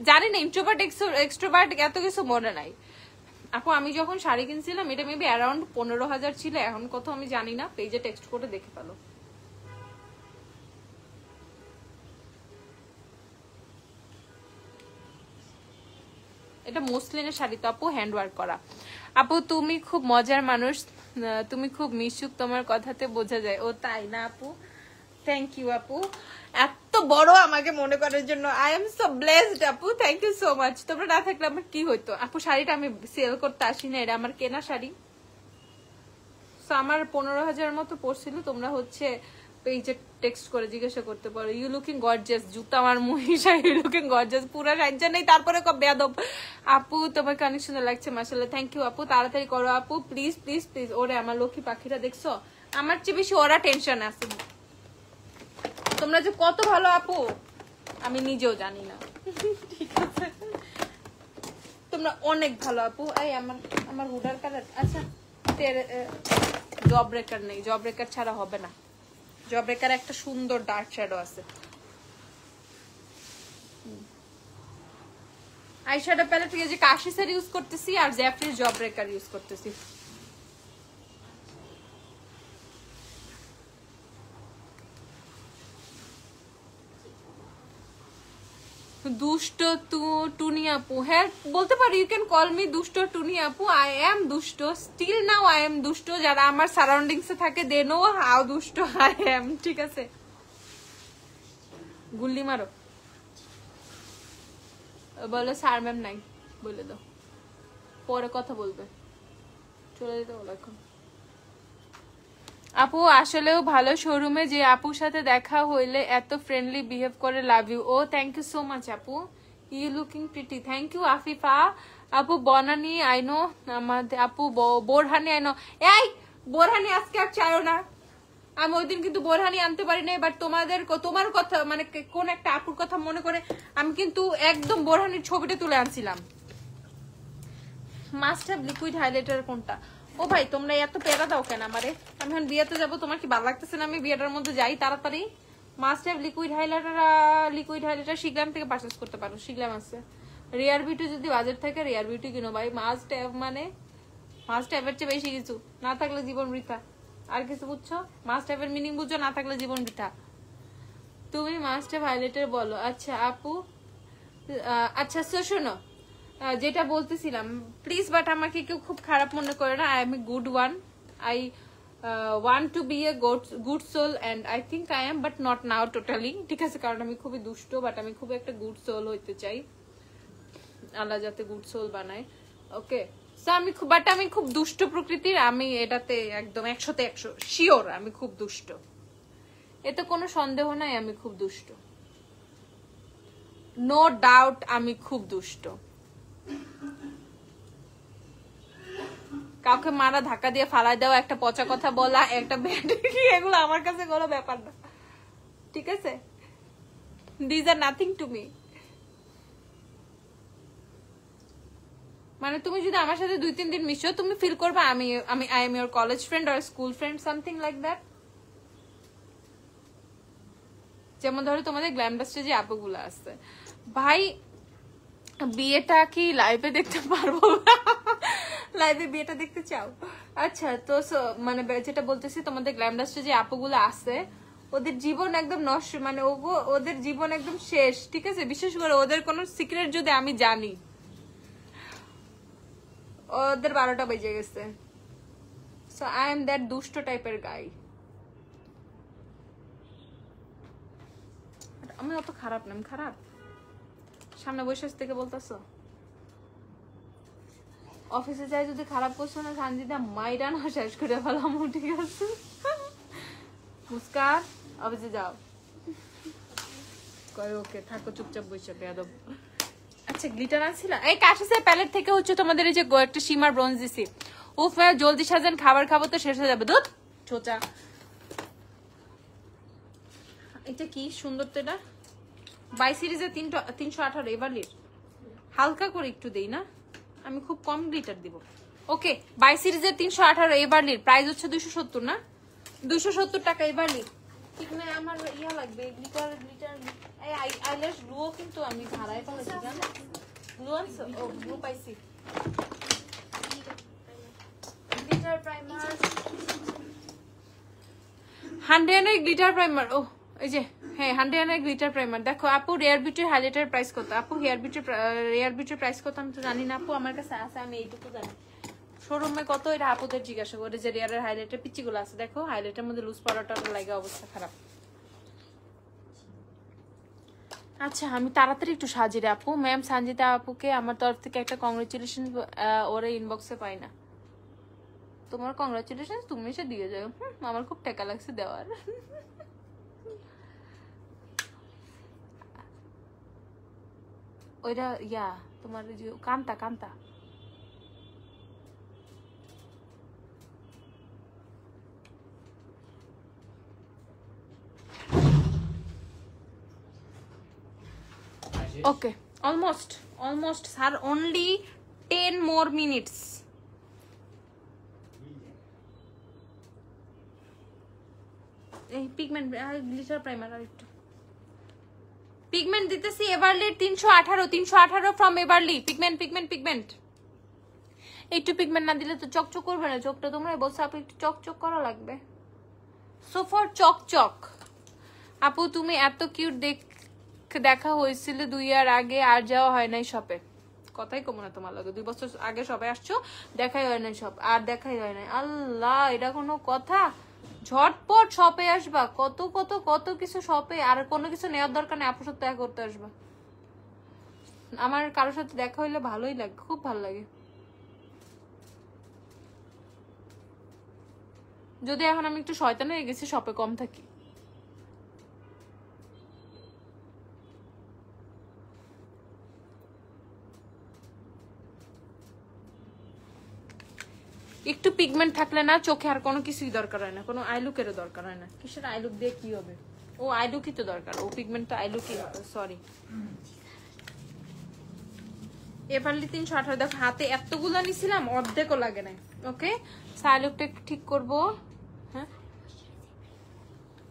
Speaker 1: জানি না, ইন্ট্রোভার্ট এক্সট্রোভার্ট এত কিছু মনে নাই আপু। আমি যখন শাড়ি কিনছিলাম এটা মেবি অ্যারাউন্ড 15,000 ছিল, এখন কত আমি জানি না, পেজে টেক্সট করে দেখে পেলো। এটা মসলিনের শাড়ি তো আপু, হ্যান্ড ওয়ার্ক করা। আপু তুমি খুব মজার মানুষ, তুমি খুব মিশুক, তোমার কথাতে বোঝা যায়। ও তাই না আপু? থ্যাংক ইউ আপু, এত বড় আমাকে মনে করার জন্য। আই এম সো ব্লেসড আপু, থ্যাংক ইউ সো মাচ। তোমরা না থাকলে আমার কি হইতো আপু? শাড়িটা আমি সেল করতে আসি না, এটা আমার কেনা শাড়ি। আমার 15,000 মতো পড়ছিল। তোমরা হচ্ছে পেজে টেক্সট করে জিজ্ঞাসা করতে পারো। ইউ লুকিং গর্জিয়াস, জুতা আমার মহিষা, ইউ লুকিং গর্জিয়াস, পুরো সাজ্জা নেই তারপরে কব বেয়াদব। আপু তোমার অনেক সুন্দর লাগছে মাশাআল্লাহ, থ্যাংক ইউ আপু। তাড়াতাড়ি করো আপু প্লিজ প্লিজ প্লিজ। ওরে আমার লক্ষ্মী পাখিরা দেখছো, আমার চেয়ে বেশি ওরা টেনশন আছে। তোমরা যে কত ভালো আপু আমি নিজেও জানি না। ঠিক আছে, তোমরা অনেক ভালো আপু। এই আমার হুডার কালার, আচ্ছা জব ব্রেকার নেই, জব ব্রেকার ছাড়া হবে না। জব ব্রেকার একটা সুন্দর ডার্ক শ্যাডো আছে। আইশ্যাডো প্যালেট থেকে যে কাশিসের ইউজ করতেছি আর জ্যাফরির জব ব্রেকার ইউজ করতেছি। দুষ্ট টুনি আপু, হ্যাঁ বলতে পারি, ইউ ক্যান কল মি দুষ্ট টুনি আপু। আই এম দুষ্ট, স্টিল নাও আই এম দুষ্ট। যারা আমার সারাউন্ডিংস এ থাকে দে নো হাউ দুষ্ট আই এম। ঠিক আছে, গুল্লি মারো, বলো স্যার ম্যাম নাই বলে দাও, পরে কথা বলবে, চলে যেতে বলো এখন। আপু আসলেও ভালো, শোরুমে যে আপুর সাথে দেখা হইলে এত ফ্রেন্ডলি বিহেভ করে, লাভ ইউ। ও থ্যাংক ইউ সো মাচ আপু, you looking pretty, thank you Afifa আপু। বনানি আইনো আমাদের আপু, বোরহানি আইনো। এই বোরহানি আজকে আর চাইও না, আমি ওই দিন কিন্তু বোরহানি আনতে পারি নাই, বাট তোমার কথা মানে কোন একটা আপুর কথা মনে করে আমি কিন্তু একদম বোরহানির ছবিটা তুলে আনছিলাম। মাস্ট হ্যাভ লিকুইড হাইলাইটার কোনটা? ও ভাই তোমরা এত পেরা দাও কেন আমারে? আমি এখন বিয়েতে যাবো, তোমার কি ভালো লাগতেছে না আমি বিয়েটার মধ্যে যাই তাড়াতাড়ি? মাস্ট হ্যাভ লিকুইড হাইলাইটার শিগলাম থেকে পারচেজ করতে পারো, শিগলাম আছে। রিয়ার বিউটি যদি বাজেট থাকে রিয়ার বিউটি কিনো ভাই। মাস্ট হ্যাভ মানে মাস্ট হ্যাভ এর চেয়ে বেশি কিছু না থাকলে জীবন বৃথা। আর কিছু বুঝছো? মাস্ট হ্যাভ এর মিনিং বুঝছো? না থাকলে জীবন বৃথা। তুমি মাস্ট হ্যাভ হাইলাইটার বলো। আচ্ছা আপু, আচ্ছা শোনো যেটা বলতেছিলাম প্লিজ, বাট আমাকে কেউ খুব খারাপ মনে করে না। I am a good one, I want to be a good soul and I think I am, but not now totally. ঠিক আছে, কারণ আমি খুবই দুষ্ট, বাট আমি খুব একটা গুড সোল হইতে চাই, আল্লাহ যাতে গুড সোল বানায়। ওকে, সো আমি খুব দুষ্ট প্রকৃতির, আমি এটাতে একদম 100তে 100 শিওর আমি খুব দুষ্ট, এতে কোনো সন্দেহ নাই। আমি খুব দুষ্ট, নো ডাউট আমি খুব দুষ্ট। কাউকে মারা, ধাক্কা দিয়ে ফালাই দেওয়া, একটা পচা কথা বলা, একটা ব্যাটারি, এগুলো আমার কাছে কোনো ব্যাপার না। ঠিক আছে, these are nothing to me. মানে তুমি যদি আমার সাথে 2-3 দিন মিশো, তুমি ফিল করবে I am your college friend or school friend, something like that. যেমন ধরো তোমাদের গ্ল্যামডাস্টে যে আপুগুলো আছে, ভাই বিয়েটা কি লাইভে দেখতে পারবো? লাইভে বিয়েটা দেখতে চাও? আচ্ছা, তো মানে যেটা বলতেছি, তোমাদের গ্ল্যামডাস্টে যে আপুগুলো আছে ওদের জীবন একদম নষ্ট, মানে ওদের জীবন একদম শেষ। ঠিক আছে, বিশেষ করে ওদের কোনো সিক্রেট যদি আমি জানি, ওদের 12টা বেজে গেছে। সো আই এম দ্যাট দুষ্ট টাইপের গাই। আমি অত খারাপ না, আমি খারাপ? সামনে বসে থেকে বলতেছো অফিসে যাই যদি খারাপ করছো না সানজিদা মাইরা না শেষ করে ফেলাম। ঠিক আছে মুস্কান অফিসে যাও। কয় ওকে থাকো চুপচাপ বসে বেয়াদব। আচ্ছা গ্লিটার আনছিল এই কাশিসের প্যালেট থেকে হচ্ছে তোমাদের এই যে একটা শিমার ব্রোঞ্জ দিছি। উফ জলদি সাজান খাবার খাবো তো শেষ হয়ে যাবে। দুধ ছোচা। এটা কি সুন্দর তো, এটা বাই সিরিজের 318 এভারলির। হালকা করে একটু দেই না, আমি খুব কম গ্লিটার দিব। ওকে বাই সিরিজের 318 এভারলির প্রাইস হচ্ছে 270 না, 270 টাকা এভারলি। ঠিক না আমার ইয়া লাগবে গ্লিটার গ্লিটার। এই আইল্যাশ গ্লুও কিন্তু আমি ভাড়ায় পাইছি জানো। গ্লু আনছো? ও গ্লু পাইছি। Glitter primer 100 glitter primer. ও এই যে হ্যাঁ 100 গ্লিটার প্রাইমার। দেখো আপু রেয়ার বিউটির হাইলাইটার প্রাইস কত? আপু রেয়ার বিউটির প্রাইস কত আমি তো জানি না আপু, আমার কাছে আছে আমি এইটুকু জানি। শোরুমে কত এটা আপুদের জিজ্ঞাসা করে যে রেয়ারের হাইলাইটার পিচিগুলো আছে। দেখো হাইলাইটার মধ্যে লুজ পড়াটার লাগে অবস্থা খারাপ। আচ্ছা আমি তাড়াতাড়ি একটু সাজি রে আপু। ম্যাম সঞ্জিতা আপুকে আমার তরফ থেকে একটা কংগ্রেচুলেশন, ওরে ইনবক্সে পাই না। তোমার কংগ্রেচুলেশন তুমি এসে দিয়ে যাও। আমার খুব টাকা লাগছে দেওয়ার। ওইটা ইয়া তোমার যে কান্তা কান্তা ওকে almost sir only 10 more minutes। এই পিগমেন্ট গ্লিটার প্রাইমার আর একটু পিগমেন্ট দিতেছি এভারলি 318 ফ্রম এভারলি। পিগমেন্ট একটু পিগমেন্ট না দিলে তো চকচক করবে না চোখটা। তোমরা বলছো আপু একটু চকচক করা লাগবে। সো ফর চকচক আপু তুমি এত কিউট দেখা হয়েছিল 2 year আগে, আর যাওয়া হয় নাই শপে। কথাই কমো না তোমার লাগে, 2 বছর আগে সবাই আসছো দেখাই হয় নাই শপ, আর দেখাই হয় নাই। আল্লাহ এটা কোনো কথা? ঝটপট শপে আসবা, কত কত কত কিছু শপে, আর কোনো কিছু নেওয়ার দরকার নেই, আপুর সাথে দেখা করতে আসবা। আমার কারোর সাথে দেখা হইলে ভালোই লাগে, খুব ভালো লাগে। যদি এখন আমি একটু শয়তান হয়ে গেছি শপে কম থাকি। একটু পিগমেন্ট থাকলে না চোখে আর কোনো কিছুই দরকার হয় না, কোনো আইলুকেরও দরকার হয় না। কিসের আইলুক দিয়ে কি হবে? ও আইলুকই তো দরকার, ও পিগমেন্ট তো আইলুকই। সরি এভারলি 318। দেখো হাতে এতগুলো নিছিলাম অর্ধেকও লাগে নাই। ওকে আইলুকটা একটু ঠিক করবো। হ্যাঁ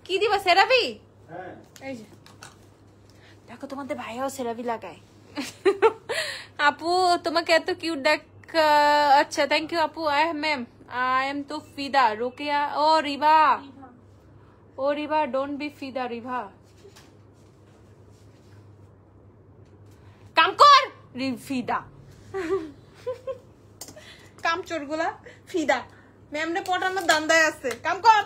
Speaker 1: কি দিবা সেরাভি? এই যে দেখো তোমাদের ভাইয়াও সেরাভি লাগায়। আপু তোমাকে এত কিউট দেখ। अच्छा थैंक यू अपू। मैम आई एम तो फिदा। रुकिया ओ रिभा, ओ रिभा डोंट बी फिदा। रिभा काम कर फिदा। काम चोर गुला फिदा मैम ने पटानो दांदाয় আছে, काम कर।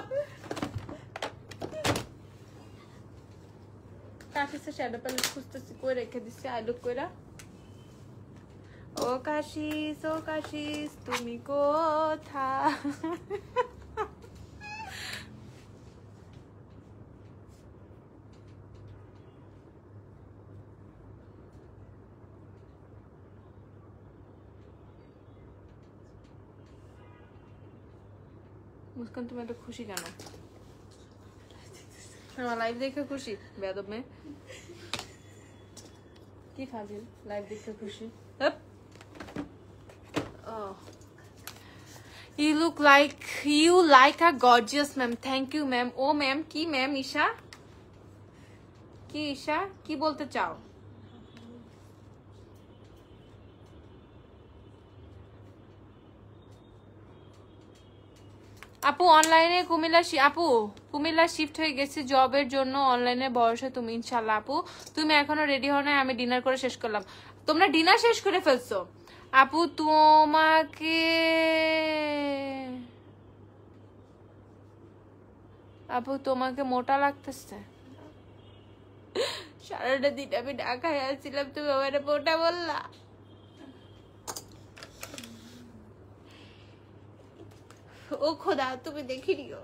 Speaker 1: काफी से शैडो पैलेट খুঁজতেছি, কই রেখে দিছি আইলুক কইরা। ও কাশিস তুমি কোথায়? মুস্কান তুমি এত খুশি কেন? আমার লাইভ দেখে খুশি? বেয়াদব মেয়ে কি ফাজিল, লাইভ দেখে খুশি। Oh, you look like a gorgeous ma'am. Thank you ma'am. Oh ma'am কি ma'am? ঈশা কি? ঈশা কি বলতে চাও? আপু অনলাইনে কুমিল্লা শিফট হয়ে গেছি জবের জন্য। অনলাইনে ভরসা তুমি ইনশাআল্লাহ। আপু তুমি এখনো রেডি হও না? আমি ডিনার করে শেষ করলাম। তোমরা ডিনার শেষ করে ফেলছো? আপু তোমাকে মোটা লাগতেছে। সারাটা দিন আমি ঢাকায় আসছিলাম, তুমি আমার মোটা বললা। ও খোদা, তুমি দেখি নিও।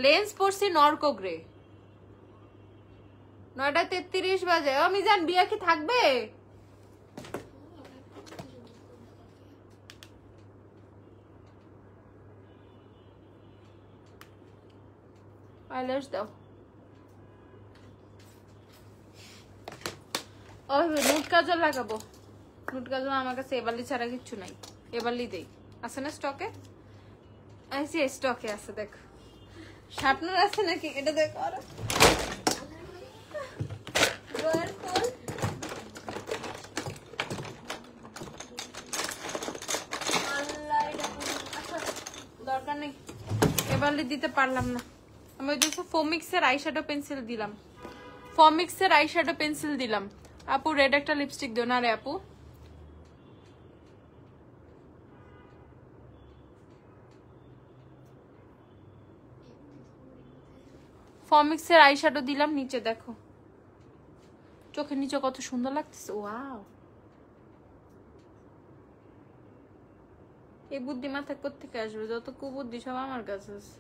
Speaker 1: লেন্স পড়ছি নরকো গ্রে। 9:33 বাজে। ও মিজান, বিয়া কি থাকবে? আইলাশ দাও। ও নুট কাজল লাগাবো। নুট কাজল আমার কাছে এবারলি ছাড়া কিচ্ছু নাই। এবারলি দেই। আছে না স্টকে? আইসি স্টকে আছে, দেখ। শার্পনার আছে নাকি এটা দেখ। আর দরকার নেই, এবারলি দিতে পারলাম না। আমি ওই যে ফোমিক্সের আইশ্যাডো পেন্সিল দিলাম। ফমিক্সের আইশ্যাডো পেন্সিল দিলাম। আপু রেড একটা লিপস্টিক দিও না রে আপু। ফমিক্সের আইশ্যাডো দিলাম, নিচে দেখো, চোখের নিচে কত সুন্দর লাগতেছে। ওয়াও, এই বুদ্ধি মাথায় কোত্থেকে আসবে? যত কুবুদ্ধি সব আমার কাছে আছে।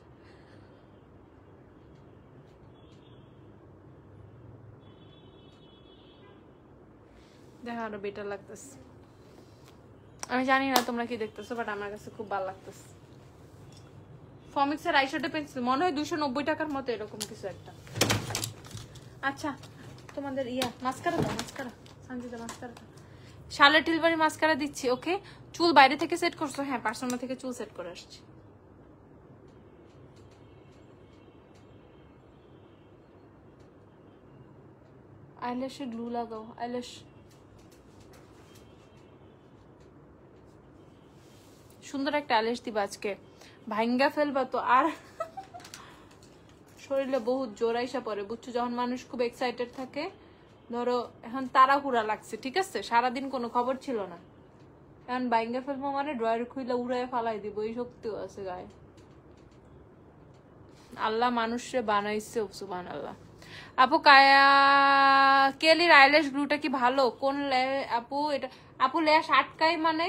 Speaker 1: দেখা আরো বেটার লাগতেছে। আমি জানি না তোমরা কি দেখতেছো, বাট আমার কাছে খুব ভালো লাগতেছে। ফমিক্সের আইশ্যাডো পেন্সিল মনে হয় 290 টাকার মতো, এরকম কিছু একটা। আচ্ছা, তোমাদের মাস্কারা দাও, mascara Sanjita, mascara. Charlotte Tilbury mascara দিচ্ছি। ওকে, চুল বাইরে থেকে সেট করছো? হ্যাঁ, পার্সোনাল থেকে চুল সেট করে আসছি। আইল্যাশে গ্লু লাগাও। আইল্যাশ সুন্দর একটা আইল্যাশ দিবা আজকে, ভাঙ্গা ফেলবা তো। আর শরীরে বহুত জোর আইসা পড়ে, বুঝছো? যখন মানুষ খুব এক্সাইটেড থাকে, ধরো এখন তাড়াহুড়া লাগছে, ঠিক আছে, সারাদিন কোনো খবর ছিল না, এখন ভাঙ্গা ফেলবো মানে ড্রয়ার খুইলা উড়ায় ফালাই দিব, এই শক্তিও আছে গায়ে। আল্লাহ মানুষরে বানাইছে, সুবহানাল্লাহ। আপু কেলির আইল্যাশ গ্লুটা কি ভালো? কোন আপু এটা? আপু ল্যাশ আটকাই মানে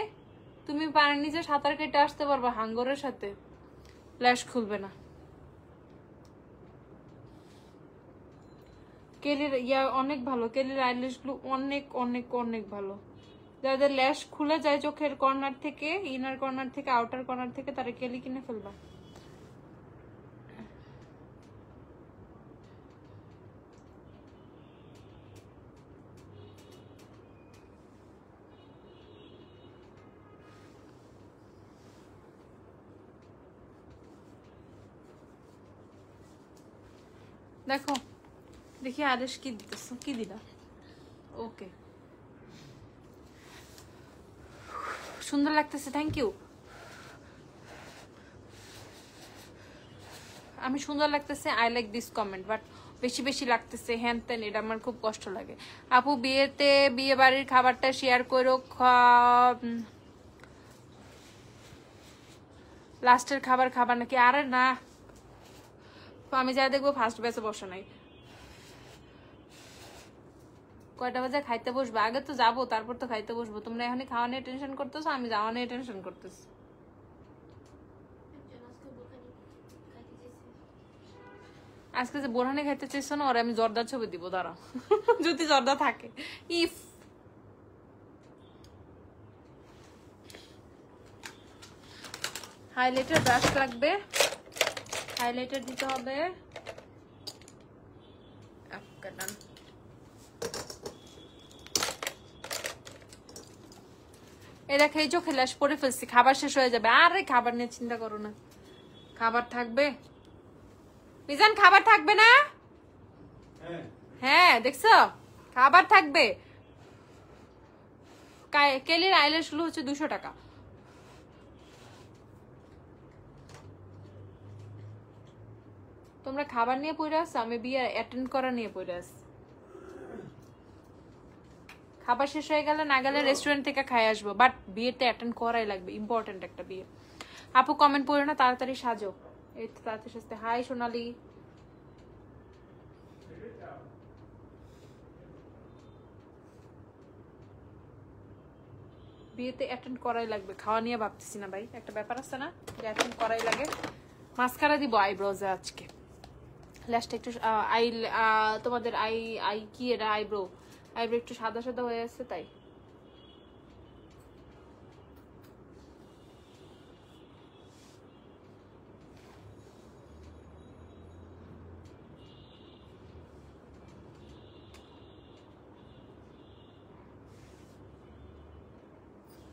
Speaker 1: তুমি পানির নিচে সাঁতার কেটে আসতে পারবা হাঙ্গরের সাথে, ল্যাশ খুলবে না। কেলির অনেক ভালো, কেলির আইল্যাশ গ্লু অনেক অনেক অনেক ভালো। যাদের ল্যাশ খুলে যায় চোখের কর্নার থেকে, ইনার কর্নার থেকে, আউটার কর্নার থেকে, তারা কেলি কিনে ফেলবা। দেখো, দেখি আদেশ কি দিতেছো, কি দিলা? ওকে, সুন্দর লাগতেছে, থ্যাংক ইউ। আমি সুন্দর লাগতেছে, I like this comment, but বেশি বেশি লাগতেছে হ্যান তেন, এটা আমার খুব কষ্ট লাগে। আপু বিয়ে বাড়ির খাবারটা শেয়ার করো, লাস্টের খাবার খাবার নাকি? আরে না, আমি যা দেখবো ফার্স্ট ব্যাচে বসা নাই। কয়টা বাজে খাইতে বসবো? আগে তো যাবো, তারপর তো খাইতে বসবো। তোমরা এখনই খাওয়া নিয়ে টেনশন করতেছো, আমি যাওয়া নিয়ে টেনশন করতেছি। আজকে যে বোরহানি খাইতে চাইছো না, ওরা আমি জর্দার ছবি দিব, দাঁড়াও, যদি জর্দা থাকে। ইফ হাইলাইটার ব্রাশ লাগবে, হাইলাইটার দিতে হবে। এটা খেয়ে চোখে ল্যাশ পরে ফেলছি, খাবার শেষ হয়ে যাবে। আরে খাবার নিয়ে চিন্তা করো না, খাবার থাকবে। মিজান, খাবার থাকবে না? হ্যাঁ, দেখছো, খাবার থাকবে। কেলির আইল্যাশ গুলো হচ্ছে 200 টাকা। তোমরা খাবার নিয়ে পড়ে আসছো, আমি বিয়ে অ্যাটেন্ড করা নিয়ে পড়ে আসছি। খাবার শেষ হয়ে গেলে না গেলে রেস্টুরেন্ট থেকে খাই আসবো, বাট বিয়েতে অ্যাটেন্ড করাই লাগবে, ইম্পর্টেন্ট একটা বিয়ে। আপু কমেন্ট পড়ো না, তাড়াতাড়ি সাজো। এই তো তাড়াতাড়ি সাজতে। হাই সোনালি। বিয়েতে অ্যাটেন্ড করাই লাগবে, খাওয়া নিয়ে ভাবতেছি না ভাই, একটা ব্যাপার আছে না যে অ্যাটেন্ড করাই লাগে। মাস্কারা দিব আইব্রোজে আজকে, ল্যাশটা একটু আই তোমাদের আই আই কি এটা আইব্রো একটু সাদা সাদা হয়ে আছে তাই।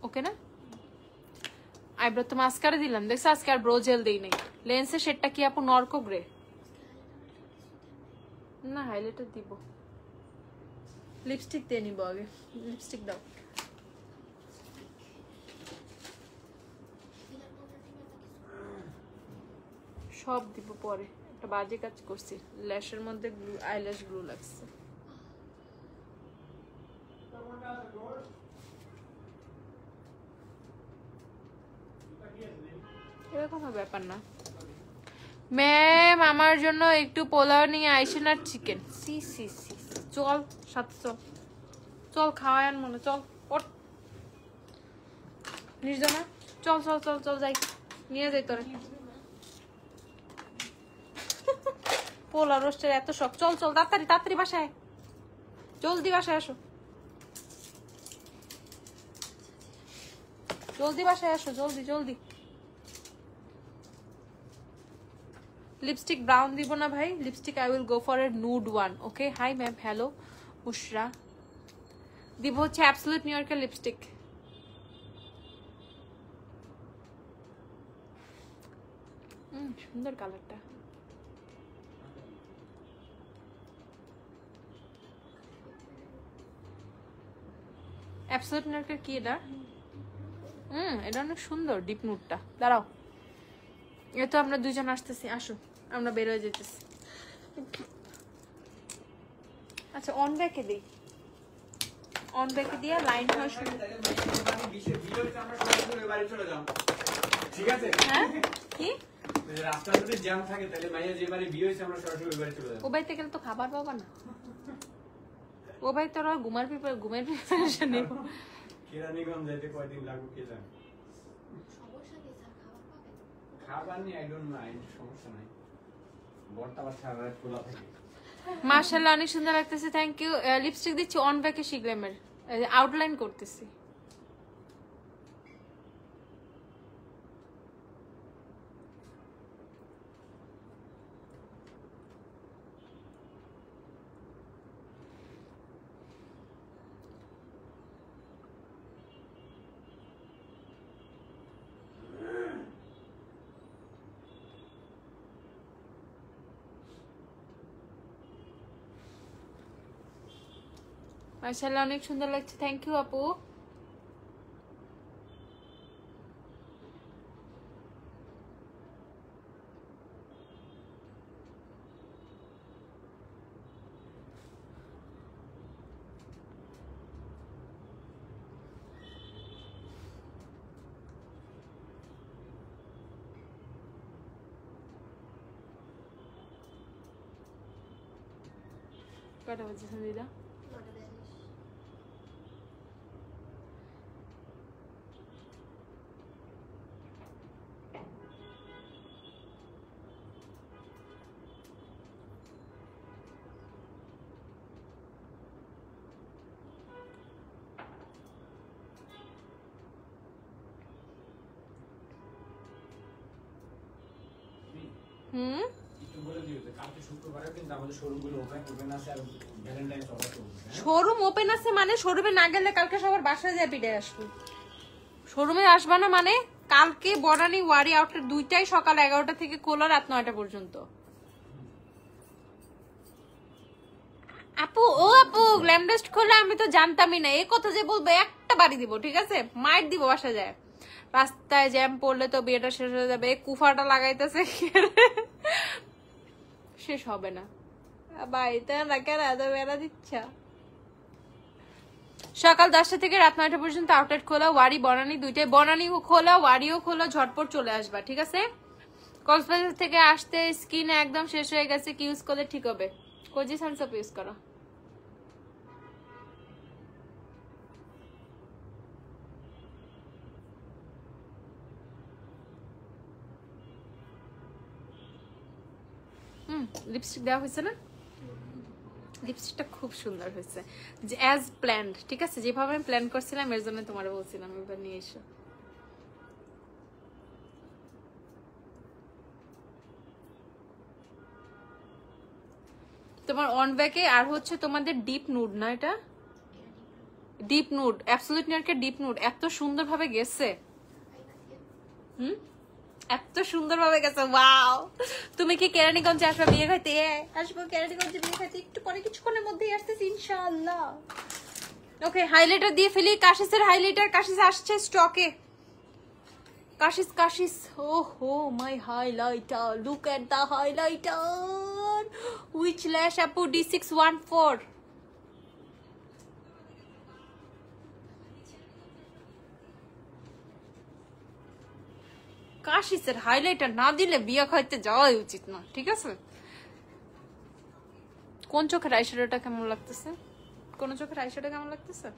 Speaker 1: ওকে না, আইব্রো তো মাস্কারা দিলাম, দেখছো আজকে আর ব্রো জেল দেই নাই। লেন্সের শেডটা কি আপু নরকো গ্রে? না হাইলাইটার দিব, লিপস্টিক দিয়ে নিব আগে, লিপস্টিক দাও। সব দিব পরে, একটা বাজে কাজ করছি, ল্যাশের মধ্যে আইল্যাশ গ্লু লাগছে। এরকম ব্যাপার না ম্যাম, আমার জন্য একটু পোলাও নিয়ে আইসেন আর চিকেন। সি সি সি, চল সাথে চল, চল খাওয়ায় মনে, চল ওঠ নির্জনা, চল চল চল চল যাই, নিয়ে যাই তোরে। পোলা রোস্টের এত শখ, চল চল তাড়াতাড়ি তাড়াতাড়ি বাসায়, জলদি বাসায় আসো, জলদি বাসায় আসো, জলদি জলদি। লিপস্টিক ব্রাউন দিব না ভাই, lipstick I will go for a nude one. Okay hi ma'am, hello Ushra. দিব হচ্ছে অ্যাবসলিউট নিউ ইয়র্কের লিপস্টিক। সুন্দর কালারটা। অ্যাবসলিউট নিউ ইয়র্কের কি এটা? এটা অনেক সুন্দর ডিপ নুডটা। দাঁড়াও, এ তো আমরা দুইজন আসতেছি, আসো আমরা বের হয়ে যেতেছি। আচ্ছা অন ব্যাকে দেই, অন ব্যাকে দিয়ে লাইন হয় শুরু।
Speaker 2: ঠিক আছে
Speaker 1: হ্যাঁ কি
Speaker 2: রাস্তার মধ্যে জ্যাম থাকে, তাহলে মাইয়া যে বাড়ি বিয়ে হয়েছে আমরা সরাসরি ওই বাড়ি চলে যাব।
Speaker 1: ও বাড়িতে গেলে তো খাবার পাবা না, ও বাড়ি তোর ঘুমের প্রিপারেশন নেই।
Speaker 2: কেরানীগঞ্জ যাইতে কয়দিন লাগবে কে জানে। খাবার নিয়ে আই ডোন্ট মাইন্ড, সমস্যা নাই। বর্তা বা সারা রাত খোলা থাকে।
Speaker 1: মাশাআল্লাহ অনেক সুন্দর লাগতেছে, থ্যাংক ইউ। লিপস্টিক দিচ্ছি অন ব্যাকে শিখলামের, আউটলাইন করতেছি। মাশাআল্লাহ অনেক সুন্দর লাগছে, থ্যাংক ইউ আপু। কটা বাজে সন্ধ্যা? শোরুম ওপেন আছে মানে শোরুমে না গেলে কালকে সবার বাসায় যায় পিঠে আসবো। শোরুমে আসবা না মানে কালকে বনানী ওয়ারি আউটলেট দুইটাই সকাল 11টা থেকে খোলা রাত 9টা পর্যন্ত। আপু ও আপু গ্ল্যামডাস্ট খোলা আমি তো জানতামই না, এই কথা যে বলবো একটা বাড়ি দিব, ঠিক আছে মাইট দিব বাসা যায়। রাস্তায় জ্যাম পড়লে তো বিয়েটা শেষ হয়ে যাবে। কুফাটা লাগাইতেছে শেষ হবে না বাড়িতে না কেন এত বেড়া দিচ্ছ সকাল 10টা থেকে রাত 9টা পর্যন্ত আউটলেট খোলা ওয়ারি বনানী দুইটাই বনানীও খোলা ওয়ারিও খোলা ঝটপট চলে আসবা ঠিক আছে কক্সবাজার থেকে আসতে স্কিন একদম শেষ হয়ে গেছে কি ইউজ করলে ঠিক হবে কোজি সানসপ ইউজ করো লিপস্টিক দেওয়া হয়েছে না লিপস্টিকটা খুব সুন্দর হয়েছে যে অ্যাজ প্ল্যান্ড ঠিক আছে যেভাবে আমি প্ল্যান করছিলাম এর জন্য তোমার বলছিলাম এবার নিয়ে এসো তোমার অন ব্যাকে আর হচ্ছে তোমাদের ডিপ নুড না এটা ডিপ নুড অ্যাবসলিউট নিউডকে ডিপ নুড এত সুন্দরভাবে গেছে এত সুন্দরভাবে গেছে ওয়াও তুমি কি কেরানীগঞ্জে আসবে বিয়ে খাইতে আসবো কেরানীগঞ্জে বিয়ে খাইতে একটু পরে কিছুক্ষণের মধ্যেই আসতেছি ইনশাআল্লাহ ওকে হাইলাইটার দিয়ে ফেলি কাশিসের হাইলাইটার কাশিস আসছে স্টকে কাশিস ওহো my highlighter look at the highlighter which lash আপু D614 কাশিসের হাইলাইটার না দিলে বিয়ে খাইতে যাওয়াই উচিত না ঠিক আছে কোন চোখের আইশ্যাডোটা কেমন লাগতেছে কোন চোখের আইশ্যাডো কেমন লাগতেছে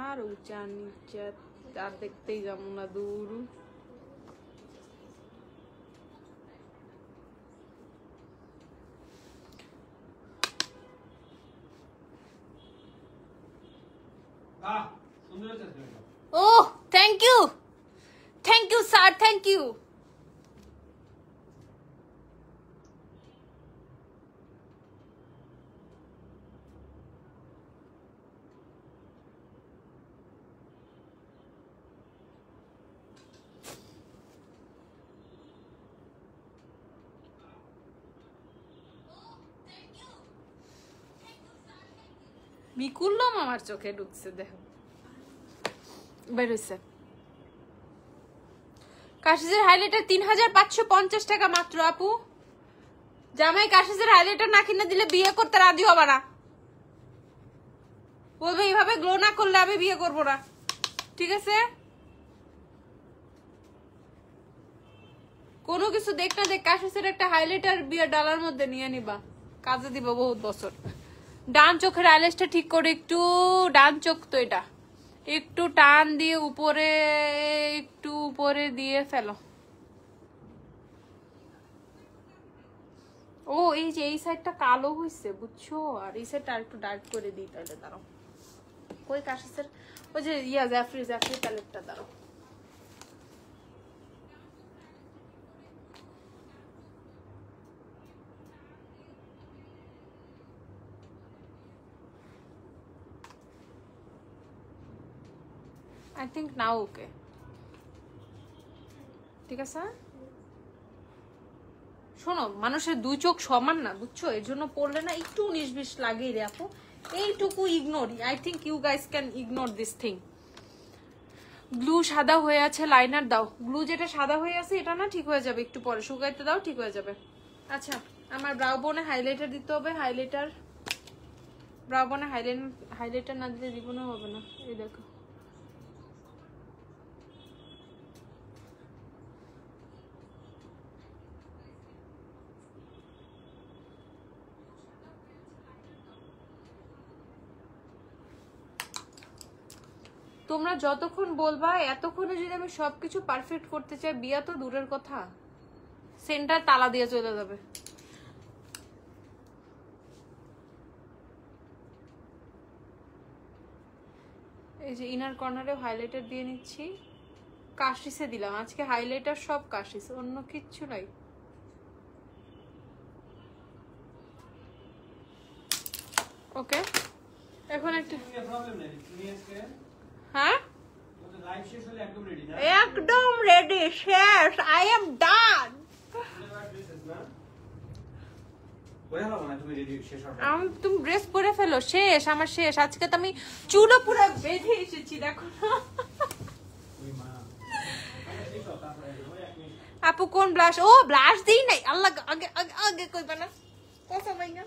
Speaker 1: আর উঁচা নিচা আর দেখতেই যাবো না দূর Oh, thank you sir, thank you মিকুল্লাম আমার চোখে ঢুকছে দেখো বেরোইছে কাশিসের হাইলাইটার 3550 টাকা মাত্র আপু জামাই কাশিসের হাইলাইটার না কিনে দিলে বিয়ে করতে রাজি হবে না বলবে এইভাবে গ্লো না করলে আমি বিয়ে করবো না ঠিক আছে কোনো কিছু দেখ না দেখ কাশিসের একটা হাইলাইটার বিয়ে ডালার মধ্যে নিয়ে নিবা কাজে দিব বহুত বছর ডান চোখের আইল্যাশটা ঠিক করে একটু ডান চোখ তো এটা একটু টান দিয়ে উপরে একটু উপরে দিয়ে ফেলো ও এই যে এই সাইডটা কালো হইছে বুঝছো আর এই সাইডটা একটু ডার্ক করে দিই তাহলে দাঁড়াও কই কাশিসের ওই যে জাফরি প্যালেটটা দাঁড়াও I think now okay ঠিক আছে শোনো মানুষের দুই চোখ সমান না বুঝছো এর জন্য পড়লে না একটু 19-20 লাগেই রে আপু এইটুকু ignore I think you guys can ignore this thing glue সাদা হয়ে আছে লাইনার দাও গ্লু যেটা সাদা হয়ে আছে এটা না ঠিক হয়ে যাবে একটু পরে শুকাইতে দাও ঠিক হয়ে যাবে আচ্ছা আমার ব্রাউ বোনে হাইলাইটার দিতে হবে হাইলাইটার ব্রাউ বোনে হাইলাইটার না দিলে জীবনে হবে না এই দেখো তোমরা যতক্ষণ বলবা এতক্ষণে যদি আমি সবকিছু পারফেক্ট করতে চাই বিয়া তো দূরের কথা সেন্টার তালা দিয়ে চলে যাবে এই যে ইনার কর্নারে হাইলাইটার দিয়ে নিচ্ছি কাশিসে দিলাম আজকে হাইলাইটার সব কাশিস অন্য কিচ্ছু নাই ওকে এখন একটু হ্যাঁ একদম রেডি শেষ আই এম ডান তুমি ড্রেস পরে ফেলো, শেষ আমার শেষ। আজকে তো আমি চুলো পুরো বেঁধে এসেছি, দেখো না। আপু কোন ব্লাশ? ও ব্লাশ দেই নাই, আল্লাহ আগে আগে আগে কইবা না, কথা ভাই না,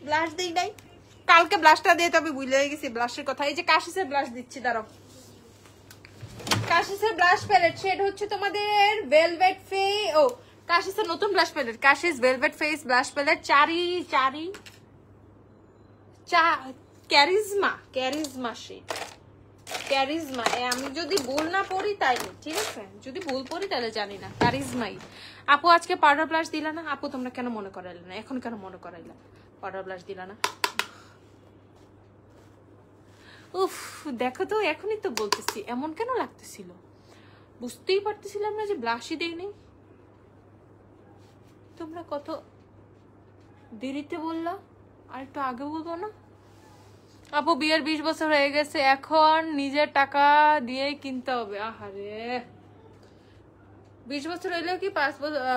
Speaker 1: ব্লাশ দেই নাই। কালকে ব্লাশটা দিয়ে তো আমি ভুলে গেছি ব্লাশের কথা। এই যে কাশিসের ব্লাশ দিচ্ছি, দাঁড়াও। কাশিসের ব্লাশ প্যালেট শেড হচ্ছে তোমাদের ভেলভেট ফে, ও কাশিসের নতুন blush palette, Kashish velvet face blush palette, charisma shade, charisma. আমি যদি ভুল না পড়ি তাই, ঠিক আছে, যদি ভুল পড়ি তাহলে জানি না, ক্যারিজমাই। আপু আজকে পাউডার ব্লাশ দিলা না? আপু তোমরা কেন মনে করাইলে না, এখন কেন মনে করাইলা পাউডার ব্লাশ দিলা না? উফ দেখো তো, এখনই তো বলতেছি, এমন কেন লাগতেছিল, বুঝতেই পারতেছিলাম না যে ব্লাশই দেই নেই। তোমরা কত দেরিতে বললা, আর একটু আগে বলবো না? আপু বিয়ের 20 বছর হয়ে গেছে, এখন নিজের টাকা দিয়ে কিনতে হবে। আহারে 20 বছর হইলেও কি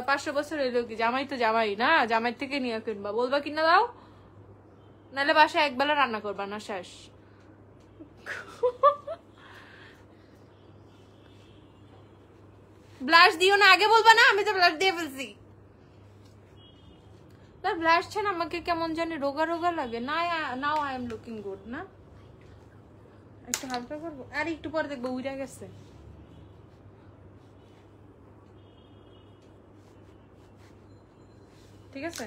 Speaker 1: 500 বছর হইলেও কি, জামাই তো জামাই না, জামাই থেকে নিয়ে কিনবা। বলবা কিনা দাও, নাহলে বাসায় একবেলা রান্না করবা না, শেষ। ব্লাশ দিও না, আগে বলবা না, আমি তো ব্লাশ দিয়ে ফেলছি। ব্লাশ ছাড়া আমাকে কেমন জানি রোগা রোগা লাগে না। Now I am looking good না, একটু হালকা করবো, আর একটু পরে দেখবো উইরা গেছে। ঠিক আছে,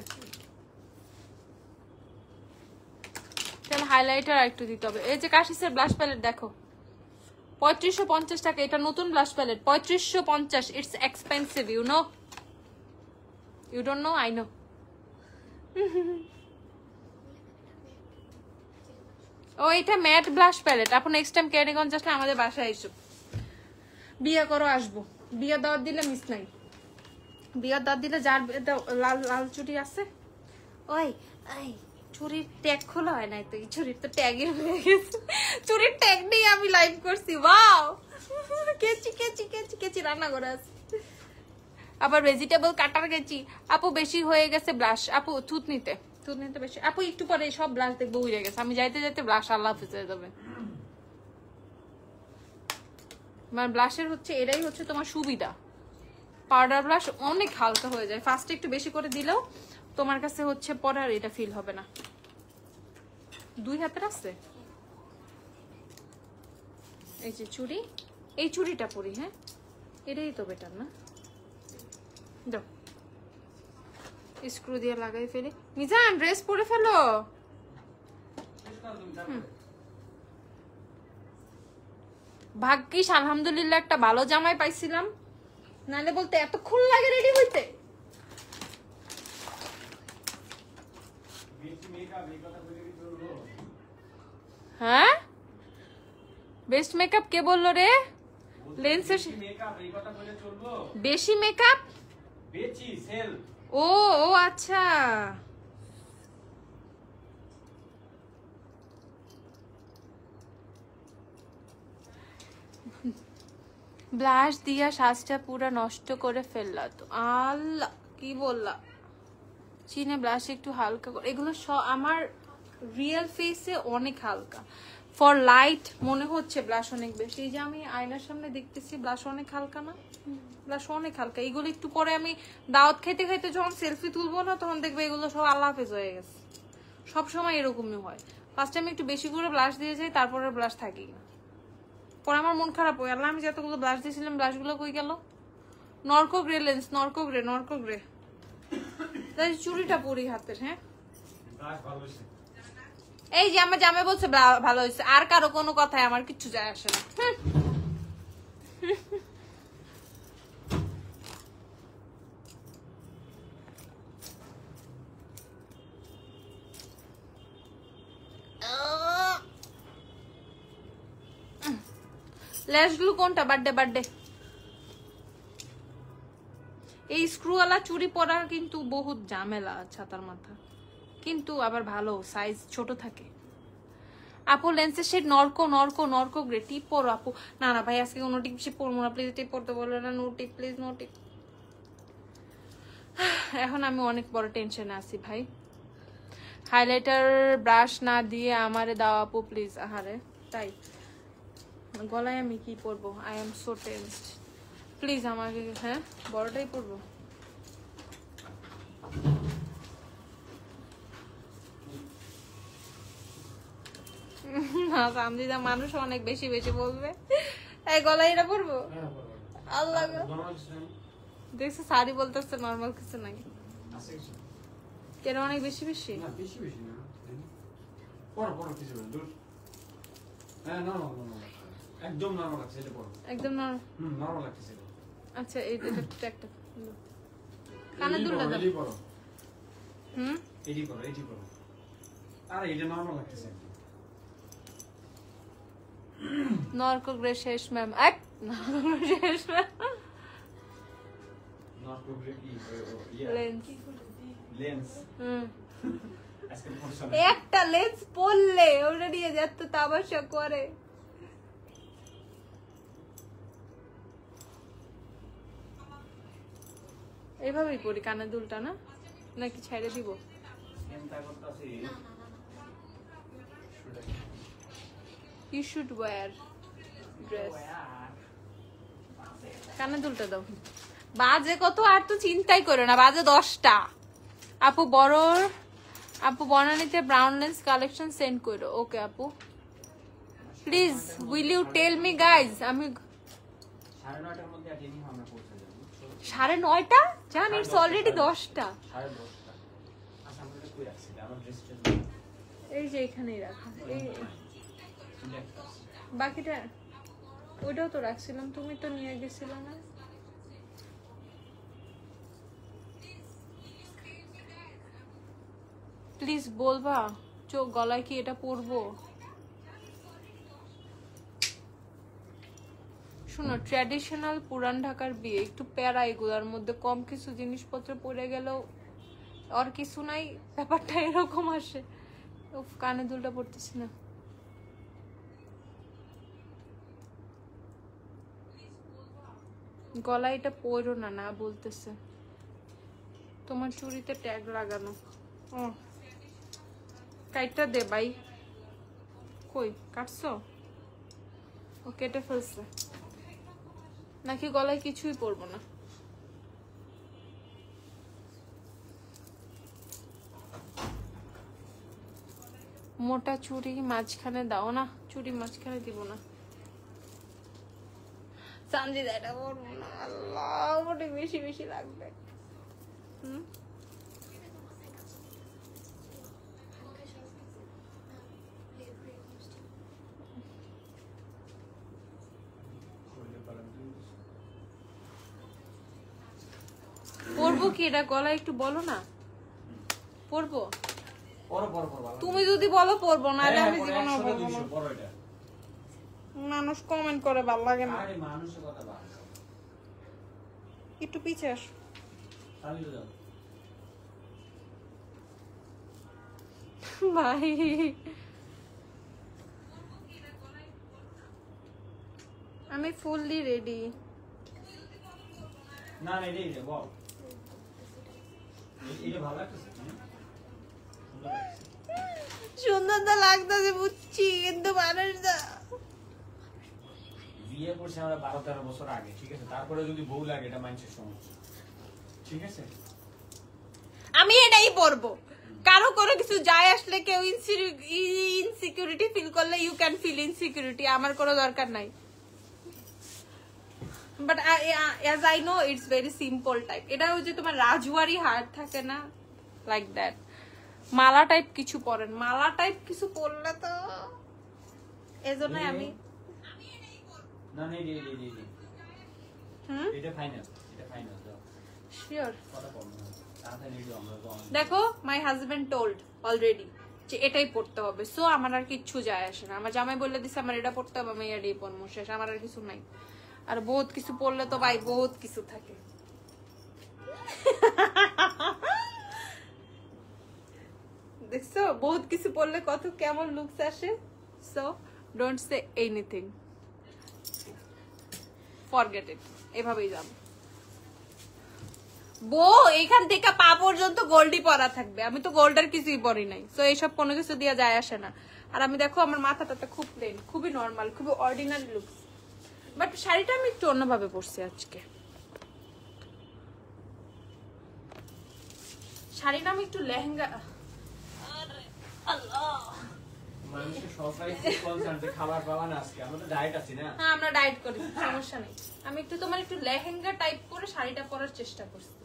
Speaker 1: তাহলে হাইলাইটার একটু দিতে হবে। এই যে কাশিসের ব্লাশ প্যালেট দেখো, 3550 টাকা। এটা নতুন blush palette, 3550। It's expensive, you know, you don't know, I know. ও এটা ম্যাট ব্লাশ প্যালেট। আপু নেক্সট টাইম কেরানীগঞ্জ আসলে আমাদের বাসায় এসো, বিয়ে করো, আসবো। বিয়ে দাওয়াত দিলে মিস নাই, বিয়ে দাওয়াত দিলে যার লাল লাল চুড়ি আছে, ওই চুরির ট্যাগ খোলা হয় নাই তো, এই চুরির তো ট্যাগের হয়ে গেছে, চুরির ট্যাগ নিয়ে আমি লাইভ করছি। ওয়াও, কেচি কেচি কেচি কেচি রান্না করে আছে, আবার ভেজিটেবল কাটার গেছি। আপু বেশি হয়ে গেছে ব্লাশ, আপু থুত নিতে বেশি। আপু একটু পরে সব ব্লাশ দেখবো উড়ে গেছে, আমি যাইতে যাইতে ব্লাশ আল্লাহ হাফেজ হয়ে যাবে। মানে ব্লাশের হচ্ছে এটাই হচ্ছে তোমার সুবিধা, পাউডার ব্লাশ অনেক হালকা হয়ে যায়, ফার্স্টে একটু বেশি করে দিলেও তোমার কাছে হচ্ছে পরে আর এটা ফিল হবে না। 2 হাতের আছে এই যে চুড়ি, এই চুড়িটা পরি, হ্যাঁ এটাই তো বেটার না। দাও স্ক্রু দিয়ে লাগাই ফেলি। মিজান ড্রেস পরে ফেলো। ভাগ্যিস আলহামদুলিল্লাহ একটা ভালো জামাই পাইছিলাম, নাহলে বলতে এতক্ষণ লাগে রেডি হইতে। হ্যাঁ বেস্ট মেকআপ কে বললো রে? লেন্সের বেশি মেকআপ, ও ও আচ্ছা। ব্লাশ দিয়া সাজটা পুরা নষ্ট করে ফেললা তো, আল্লাহ কি বললা। চিনে ব্লাশ একটু হালকা করে, এগুলো আমার রিয়েল ফেসে অনেক হালকা, ফর লাইট মনে হচ্ছে ব্লাশ অনেক বেশি। এই যে আমি আয়নার সামনে দেখতেছি ব্লাশ অনেক হালকা না, ব্লাশ অনেক হালকা। এগুলো একটু পরে আমি দাওয়াত খাইতে খাইতে যখন সেলফি তুলবো না, তখন দেখবে এগুলো সব আল্লাহ হাফেজ হয়ে গেছে। সবসময় এরকমই হয়, ফার্স্ট আমি একটু বেশি করে ব্লাশ দিয়ে যাই, তারপরে ব্লাশ থাকি না, পরে আমার মন খারাপ হয়, আল্লাহ আমি যতগুলো ব্লাশ দিয়েছিলাম ব্লাশগুলো কই গেল। নরকো গ্রে লেন্স, নরকো গ্রে। তাই চুড়িটা পরি হাতের, হ্যাঁ এই যে আমার জামাই বলছে ভালো হয়েছে, আর কারো কোনো কথায় আমার কিচ্ছু যায় আসে না। ল্যাশগুলো কোনটা? বার্থডে এই স্ক্রুওয়ালা চুড়ি পরা কিন্তু বহুত ঝামেলা ছাতার মাথা, কিন্তু আবার ভালো, সাইজ ছোট থাকে। আপু লেন্সের শেড নরকো গ্রে। টিপ পরো আপু। না ভাই আজকে কোনো টিপ সে পরবো না, প্লিজ টিপ পরতে বলে না, নো টিপ প্লিজ, নো টিপ। এখন আমি অনেক বড় টেনশনে আছি ভাই, হাইলাইটার ব্রাশ না দিয়ে আমারে দাও আপু প্লিজ। আহারে তাই গলায় আমি কি পরবো? I am so tensed. Please আমাকে, হ্যাঁ বড়টাই পরবো। না সামদিদা, মানুষ অনেক বেশি বেশি বলবে। এই গলায় এটা পরবো? আল্লাহ দেখছো শাড়ি বলতেছে, নর্মাল কিছু নাই। কেন অনেক বেশি বেশি?
Speaker 2: না বেশি বেশি না, পড়ো পড়ো কিছু না, দূর। হ্যাঁ নরমাল নরমাল, একদম নরমাল লাগছে, এটা পড়ো।
Speaker 1: একদম নরমাল?
Speaker 2: নরমাল লাগছে।
Speaker 1: আচ্ছা এটা একটা কানে দুলটা দাও।
Speaker 2: এডি পড়ো। এডি পড়ো, এডি পড়ো। আরে এটা নরমাল লাগছে।
Speaker 1: নরকো গ্রে শেষ ম্যাম, এক নরকো গ্রে শেষ ম্যাম।
Speaker 2: নরকো গ্রে কি?
Speaker 1: লেন্স।
Speaker 2: লেন্স।
Speaker 1: একটা লেন্স পরলে ওটা নিয়ে যত তামাশা করে। এইভাবেই পরি কানের দুলটা, না নাকি ছেড়ে দিব? You should wear dress. কানের দুলটা দাও। বাজে কত আর তো চিন্তাই করো না, বাজে 10টা। আপু বনানীতে ব্রাউন লেন্স কালেকশন সেন্ড করো। ওকে আপু please will you tell me guys. আমি
Speaker 2: 9:30টার মধ্যে আটেনি আমরা পৌঁছে যাব।
Speaker 1: 9:30? জান ইটস অলরেডি 10টা।
Speaker 2: 10:30টা। আচ্ছা আমরা এটা কই রাখছি? আমার ড্রেসটা
Speaker 1: এই যে এখানেই রাখা। এই বাকিটা ওইটাও তো রাখছিলাম, তুমি তো নিয়ে গেছিলে না? প্লিজ বলবা চোখ গলায় কি এটা পরবো? শোনো, ট্র্যাডিশনাল পুরান ঢাকার বিয়ে একটু প্যারা, এগুলার মধ্যে কম কিছু জিনিসপত্র পরে গেলেও আর কিছু নাই, ব্যাপারটা এরকম আসে। উফ, কানে দুলটা পড়তেছি না। গলায় এটা পরো না, না বলতেছে। তোমার চুড়িতে ট্যাগ লাগানো। ও কাইটটা দে ভাই। কই কাটছো? ও কেটে ফেলছে নাকি? গলায় কিছুই পরবো না। মোটা চুড়ি মাঝখানে দাও না, চুড়ি মাঝখানে দিব না। সানজিদা এটা পরবো না, আল্লাহ ওটা বেশি বেশি লাগবে। পরবো কি এটা? গলায় একটু বলো না। পরবো? তুমি যদি বলো পরবো, নাহলে আমি জীবনে পরবো না। মানুষ কমেন্ট করে ভালো লাগে না।
Speaker 2: আরে মানুষের কথা বাদ দাও,
Speaker 1: একটু পিছে আসো। ভাই আমি ফুললি রেডি।
Speaker 2: না না এই যে বল, এটা ভালো লাগতেছে।
Speaker 1: সুন্দর তো লাগতেছে বুঝছি, কিন্তু মানুষ না।
Speaker 2: বিয়ে করছে আমরা 12-13 বছর আগে, ঠিক আছে? তারপরে যদি বউ লাগে এটা মানুষের সমস্যা, ঠিক আছে?
Speaker 1: আমি এটাই পরবো। কারো কোনো কিছু যায় আসলে কেউ ইনসিকিউরিটি ফিল করলে ইউ ক্যান ফিল ইনসিকিউরিটি, আমার কোনো দরকার নাই। But as I know it's very simple type. এটা ওই যে তোমার রাজওয়ারি হার থাকে না, লাইক দ্যাট। মালা টাইপ কিছু পরেন, মালা টাইপ কিছু পরলে তো এজন্য আমি
Speaker 2: না না এটা ফাইনাল, এটা ফাইনাল দাও
Speaker 1: শিওর।
Speaker 2: কথা বল না, তাড়াতাড়ি রেডি আমরা তো।
Speaker 1: দেখো মাই হাজবেন্ড টোল্ড অলরেডি যে এটাই পড়তে হবে, সো আমার আর কিচ্ছু যায় আসে না। আমার জামাই বলে দিছে আমার এটা পড়তে হবে, আমি এটাই পরবো, শেষ। আমার আর কিছু নাই। আর বহুত কিছু পড়লে তো ভাই বহুত কিছু থাকে। দেখছো বহুত কিছু পড়লে কত কেমন লুকস আসে। So don't say anything, forget it, এভাবেই যাবো। বউ এখান থেকে পা পর্যন্ত গোল্ডই পরা থাকবে, আমি তো গোল্ডের কিছুই পরি নাই, তো এইসব কোনো কিছু দিয়ে যায় আসে না। আর আমি দেখো আমার মাথাটা খুব প্লেন, খুবই নর্মাল, খুবই অর্ডিনারি লুকস, বাট শাড়িটা আমি একটু অন্যভাবে পরছি আজকে। শাড়িটা আমি একটু লেহেঙ্গা, হ্যাঁ আমরা ডায়েট করি, সমস্যা নেই। আমি একটু তোমার একটু লেহেঙ্গা টাইপ করে শাড়িটা পরার চেষ্টা করছি।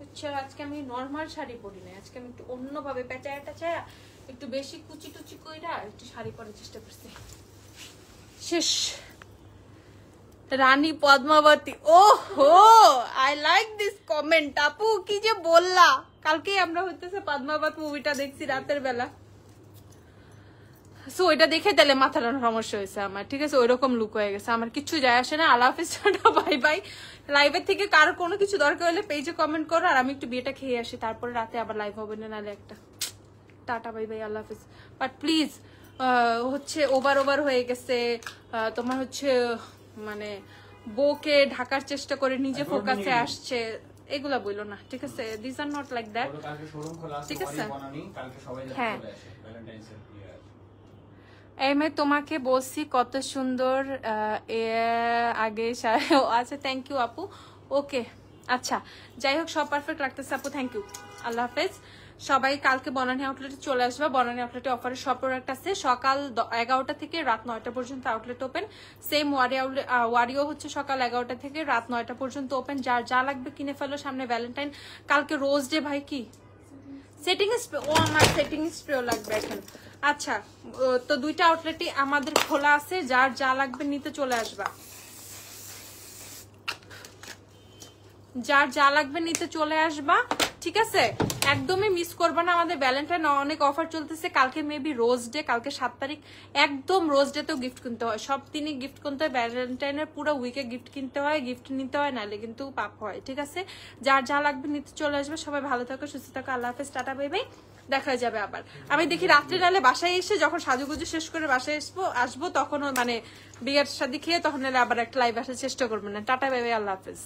Speaker 1: আচ্ছা আজকে আমি নর্মাল শাড়ি পরি না, আজকে আমি একটু অন্যভাবে পেঁচায়া টেচায়া একটু বেশি কুচি টুচি কইরা একটু শাড়ি পরার চেষ্টা করছি। শেষ। রানী পদ্মাবতী, ও হো আই লাইক দিস কমেন্ট। আপু কি যে বললা, কালকে আমরা হইতেছে পদ্মাবত মুভিটা দেখছি রাতের বেলা, সো এটা দেখে তাহলে মাথার সমস্যা হয়েছে আমার, ঠিক আছে, ওইরকম লুক হয়ে গেছে। আমার কিছু যায় আসে না। আল্লাহ হাফিজ, বাই বাই। লাইভের থেকে কারো কোনো কিছু দরকার হলে পেজে কমেন্ট করো, আর আমি একটু বিয়েটা খেয়ে আসি, তারপরে রাতে আবার লাইভ হবে না, নাহলে একটা tata bye bye, Allah Hafiz. But please হচ্ছে ওভার হয়ে গেছে তোমার, হচ্ছে মানে বউকে ঢাকার চেষ্টা করে নিজে ফোকাসে আসছে, এগুলা বইলো না, ঠিক আছে, this are not like that, ঠিক আছে। হ্যাঁ এমএ তোমাকে বলছি কত সুন্দর আগে, আচ্ছা থ্যাংক ইউ আপু, ওকে আচ্ছা যাই হোক সব পারফেক্ট রাখতেছে আপু, থ্যাংক ইউ, আল্লাহ হাফেজ। সবাই কালকে বনানী আউটলেটে চলে আসবে, বনানী আউটলেটে অফারের সব প্রোডাক্ট আছে, সকাল 11টা থেকে রাত 9টা পর্যন্ত আউটলেট ওপেন, সেম ওয়ারিও হচ্ছে সকাল 11টা থেকে রাত 9টা পর্যন্ত ওপেন। যার যা লাগবে কিনে ফেলো, সামনে ভ্যালেন্টাইন, কালকে রোজ ডে, ভাই কি সেটিং স্প্রে, ও আমার সেটিং স্প্রেও লাগবে এখন। আচ্ছা তো দুইটা আউটলেটই আমাদের খোলা আছে, যার যা লাগবে নিতে চলে আসবা, যার যা লাগবে নিতে চলে আসবা, ঠিক আছে, একদমই মিস করবা না। আমাদের ভ্যালেন্টাইন অনেক অফার চলতেছে, কালকে মেবি রোজ ডে, কালকে 7 তারিখ, একদম রোজ ডে তেও গিফট কিনতে হয়, সব দিনই গিফট কিনতে হয়, ভ্যালেন্টাইনের পুরো উইকে গিফট কিনতে হয়, গিফট নিতে হয়, নাহলে কিন্তু পাপ হয়, ঠিক আছে। যার যা লাগবে নিতে চলে আসবে, সবাই ভালো থাকো, সুস্থ থাকো, আল্লাহ হাফেজ, টাটা বাই বাই, দেখা যাবে আবার। আমি দেখি রাত্রে নালে বাসায় এসে যখন সাজুগুজু শেষ করে বাসায় আসবো তখন মানে বিয়ের শাদী খেয়ে তখন আবার একটা লাইভ আসার চেষ্টা করবেন না, টাটা বাই বাই, আল্লাহ হাফেজ।